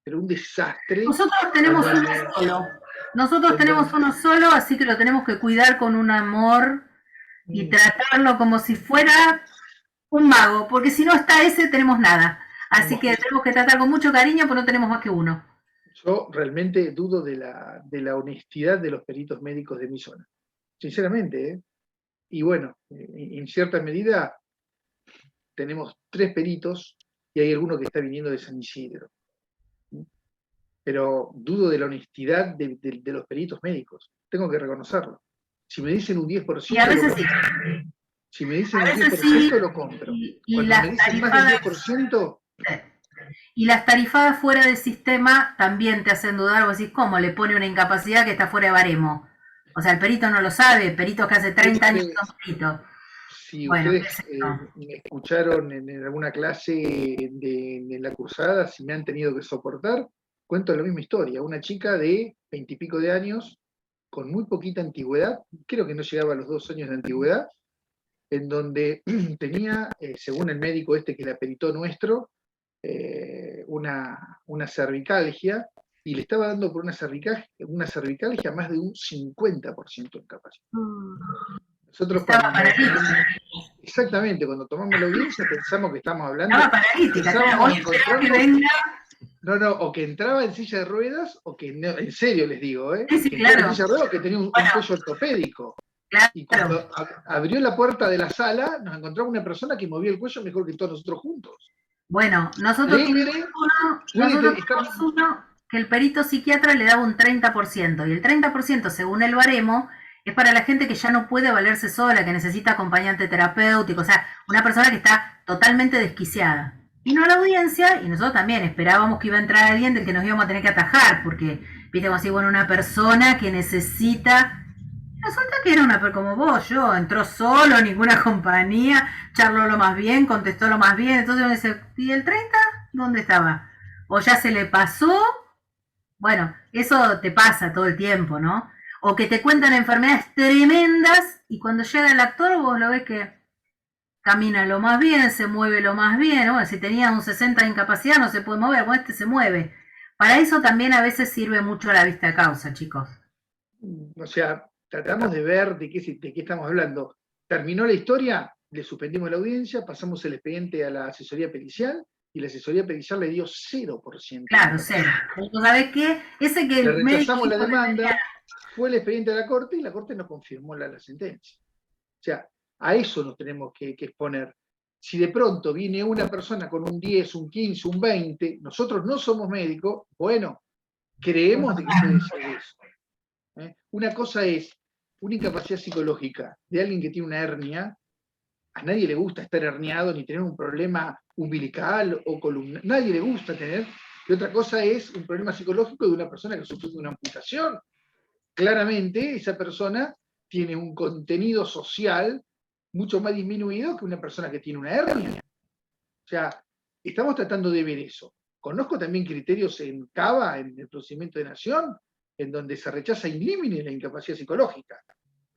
pero un desastre. Nosotros tenemos uno solo. Nosotros tenemos uno solo, así que lo tenemos que cuidar con un amor y tratarlo como si fuera un mago, porque si no está ese, tenemos nada. Así que tenemos que tratar con mucho cariño, porque no tenemos más que uno. Yo realmente dudo de la honestidad de los peritos médicos de mi zona. Sinceramente, ¿eh? Y bueno, en cierta medida tenemos 3 peritos y hay alguno que está viniendo de San Isidro. Pero dudo de la honestidad de los peritos médicos. Tengo que reconocerlo. Si me dicen un 10%, y a veces sí. Si me dicen un 10%, sí, lo compro. Y cuando me dicen más del 10%... Y las tarifadas fuera del sistema también te hacen dudar, vos decís, ¿cómo le pone una incapacidad que está fuera de baremo? O sea, el perito no lo sabe, peritos que hace 30 años son peritos. Si bueno, ustedes me escucharon en alguna clase de la cursada, si me han tenido que soportar, cuento la misma historia. Una chica de 20 y pico de años, con muy poquita antigüedad, creo que no llegaba a los 2 años de antigüedad, en donde tenía, según el médico este que la peritó nuestro, una cervicalgia, y le estaba dando por una cervicalgia más de un 50% de capacidad. Nosotros exactamente, cuando tomamos la audiencia pensamos que estamos hablando... o que entraba en silla de ruedas, o que no, en serio les digo, sí, que claro. entraba en silla de ruedas, o que tenía un cuello ortopédico. Claro. Y cuando abrió la puerta de la sala, nos encontramos una persona que movía el cuello mejor que todos nosotros juntos. Bueno, nosotros tenemos uno que el perito psiquiatra le daba un 30%, y el 30%, según el baremo, es para la gente que ya no puede valerse sola, que necesita acompañante terapéutico, o sea, una persona que está totalmente desquiciada. Vino a la audiencia, y nosotros también esperábamos que iba a entrar alguien del que nos íbamos a tener que atajar, porque, viste, como así, bueno, una persona que necesita... Resulta que era una como vos, entró solo, ninguna compañía, charló lo más bien, contestó lo más bien, entonces uno dice, ¿y el 30? ¿Dónde estaba? ¿O ya se le pasó? Bueno, eso te pasa todo el tiempo, ¿no? O que te cuentan enfermedades tremendas y cuando llega el actor vos lo ves que camina lo más bien, se mueve lo más bien, ¿no? Si tenía un 60 de incapacidad no se puede mover, bueno, este se mueve. Para eso también a veces sirve mucho la vista de causa, chicos. O sea, tratamos de ver de qué estamos hablando. Terminó la historia, le suspendimos la audiencia, pasamos el expediente a la asesoría pericial, y la asesoría pericial le dio 0%. Claro, 0. ¿Sabés qué? Ese que le rechazamos la demanda, fue el expediente de la Corte, y la Corte nos confirmó la sentencia. O sea, a eso nos tenemos que exponer. Si de pronto viene una persona con un 10, un 15, un 20, nosotros no somos médicos, bueno, creemos de que puede ser eso. Una cosa es una incapacidad psicológica de alguien que tiene una hernia. A nadie le gusta estar herniado ni tener un problema umbilical o columnar. Nadie le gusta tener. Y otra cosa es un problema psicológico de una persona que sufrió una amputación. Claramente esa persona tiene un contenido social mucho más disminuido que una persona que tiene una hernia. O sea, estamos tratando de ver eso. Conozco también criterios en CABA, en el procedimiento de nación, en donde se rechaza in limine la incapacidad psicológica.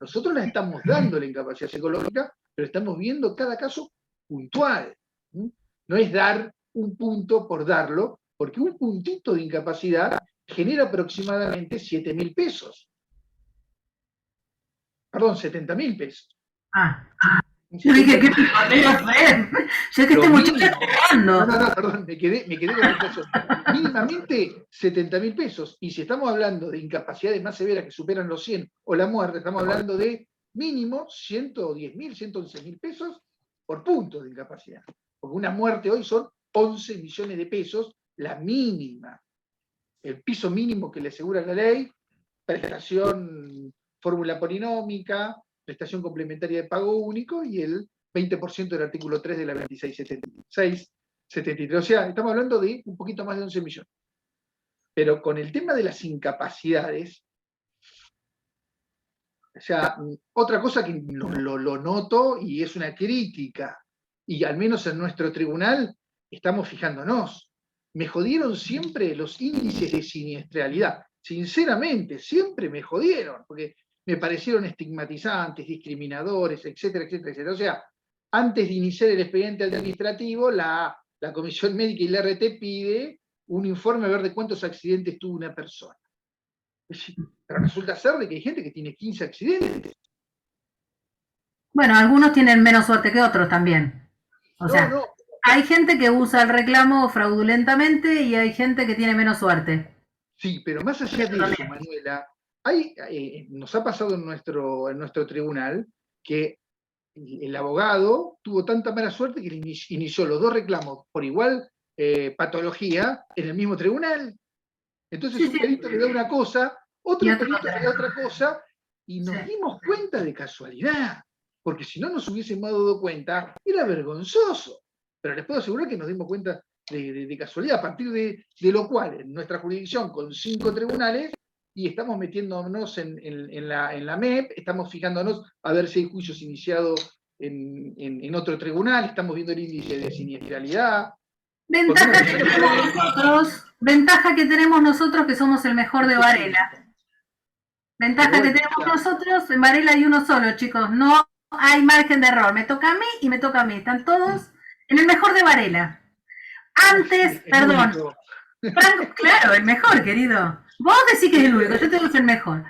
Nosotros le estamos dando la incapacidad psicológica, pero estamos viendo cada caso puntual. No es dar un punto por darlo, porque un puntito de incapacidad genera aproximadamente 7.000 pesos. Perdón, 70.000 pesos. Yo dije, ¿qué picoteo, Fred? Yo que este muchacho está No, perdón, me quedé con la inflación. Mínimamente 70.000 pesos. Y si estamos hablando de incapacidades más severas que superan los 100 o la muerte, estamos hablando de mínimo 110.000, 111.000 pesos por punto de incapacidad. Porque una muerte hoy son 11 millones de pesos, la mínima. El piso mínimo que le asegura la ley, prestación, fórmula polinómica, prestación complementaria de pago único y el 20% del artículo 3 de la 2673. O sea, estamos hablando de un poquito más de 11 millones. Pero con el tema de las incapacidades, o sea, otra cosa que lo noto y es una crítica, y al menos en nuestro tribunal estamos fijándonos. Me jodieron siempre los índices de siniestralidad. Sinceramente, siempre me jodieron, porque me parecieron estigmatizantes, discriminadores, etcétera, etcétera, etcétera. O sea, antes de iniciar el expediente administrativo, la Comisión Médica y la RT pide un informe a ver de cuántos accidentes tuvo una persona. Pero resulta ser de que hay gente que tiene 15 accidentes. Bueno, algunos tienen menos suerte que otros también. O sea, No, hay gente que usa el reclamo fraudulentamente y hay gente que tiene menos suerte. sí, pero más allá de eso, Manuela, nos ha pasado en nuestro tribunal que el abogado tuvo tanta mala suerte que inició los dos reclamos por igual patología en el mismo tribunal. Entonces Sí, un sí. perito le da una cosa, otro Y otro perito le da otra cosa, y nos Sí. dimos cuenta de casualidad, porque si no nos hubiésemos dado cuenta, era vergonzoso. Pero les puedo asegurar que nos dimos cuenta de casualidad, a partir de lo cual, en nuestra jurisdicción, con 5 tribunales, y estamos metiéndonos en la MEP, estamos fijándonos a ver si hay juicios iniciados en otro tribunal, estamos viendo el índice de siniestralidad. Ventaja que tenemos nosotros que somos el mejor de Varela. Ventaja que tenemos nosotros, en Varela hay uno solo, chicos, no hay margen de error. Me toca a mí y me toca a mí. Están todos en el mejor de Varela. Antes, perdón. Franco, claro, el mejor, querido. Vos decís que es el único, yo te digo que es el mejor.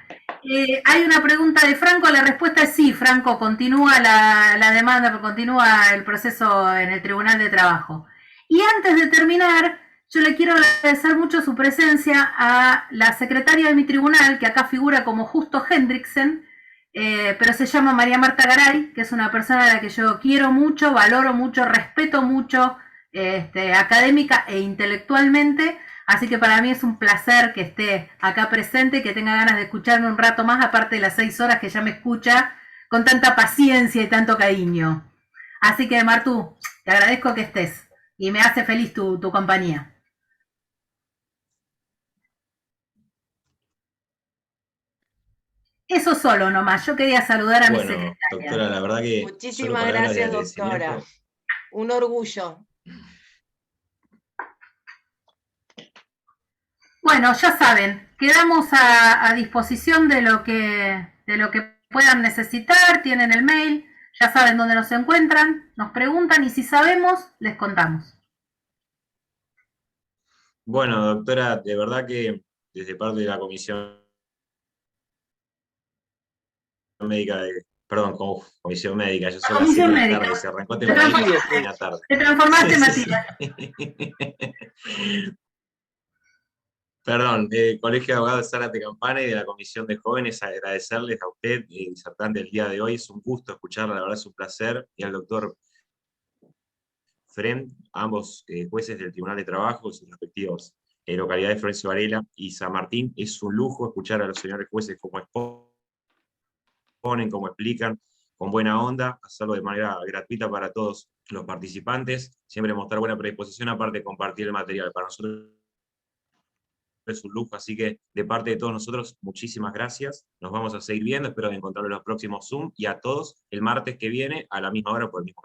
Hay una pregunta de Franco, la respuesta es sí, Franco, continúa la demanda, continúa el proceso en el Tribunal de Trabajo. Y antes de terminar, yo le quiero agradecer mucho su presencia a la secretaria de mi tribunal, que acá figura como Justo Hendricksen, pero se llama María Marta Garay, que es una persona a la que yo quiero mucho, valoro mucho, respeto mucho, académica e intelectualmente, así que para mí es un placer que esté acá presente, que tenga ganas de escucharme un rato más, aparte de las 6 horas que ya me escucha con tanta paciencia y tanto cariño. Así que, Martú, te agradezco que estés y me hace feliz tu compañía. Eso solo nomás, yo quería saludar a mi secretaria. Doctora, la verdad que... Muchísimas gracias, doctora. Un orgullo. Bueno, ya saben, quedamos a disposición de lo que puedan necesitar, tienen el mail, ya saben dónde nos encuentran, nos preguntan y si sabemos, les contamos. Bueno, doctora, de verdad que desde parte de la Comisión Médica Comisión Médica, yo soy Comisión así Médica. tarde, se arrancó tempranito en la tarde. Te transformaste, Matías. Perdón, Colegio de Abogados de Zárate Campana y de la Comisión de Jóvenes, agradecerles a usted, disertante del día de hoy, es un gusto escucharla, la verdad es un placer, y al doctor Fren, ambos jueces del Tribunal de Trabajo, sus respectivos localidades Florencio Varela y San Martín, es un lujo escuchar a los señores jueces cómo exponen, cómo explican, con buena onda, hacerlo de manera gratuita para todos los participantes, siempre mostrar buena predisposición, aparte de compartir el material. Para nosotros es un lujo, así que de parte de todos nosotros, muchísimas gracias. Nos vamos a seguir viendo, espero encontrarlos en los próximos Zoom, y a todos el martes que viene, a la misma hora por el mismo.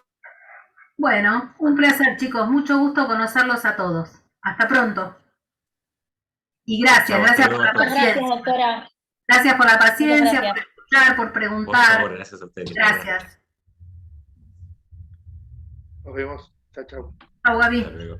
Bueno, un placer, chicos, mucho gusto conocerlos a todos. Hasta pronto. Y gracias, gracias por la paciencia. Gracias, doctora. Gracias por la paciencia, por escuchar, por preguntar. Por favor, gracias a ustedes. Gracias. Nos vemos. Chao, chao. Chau, Gaby. Hasta luego.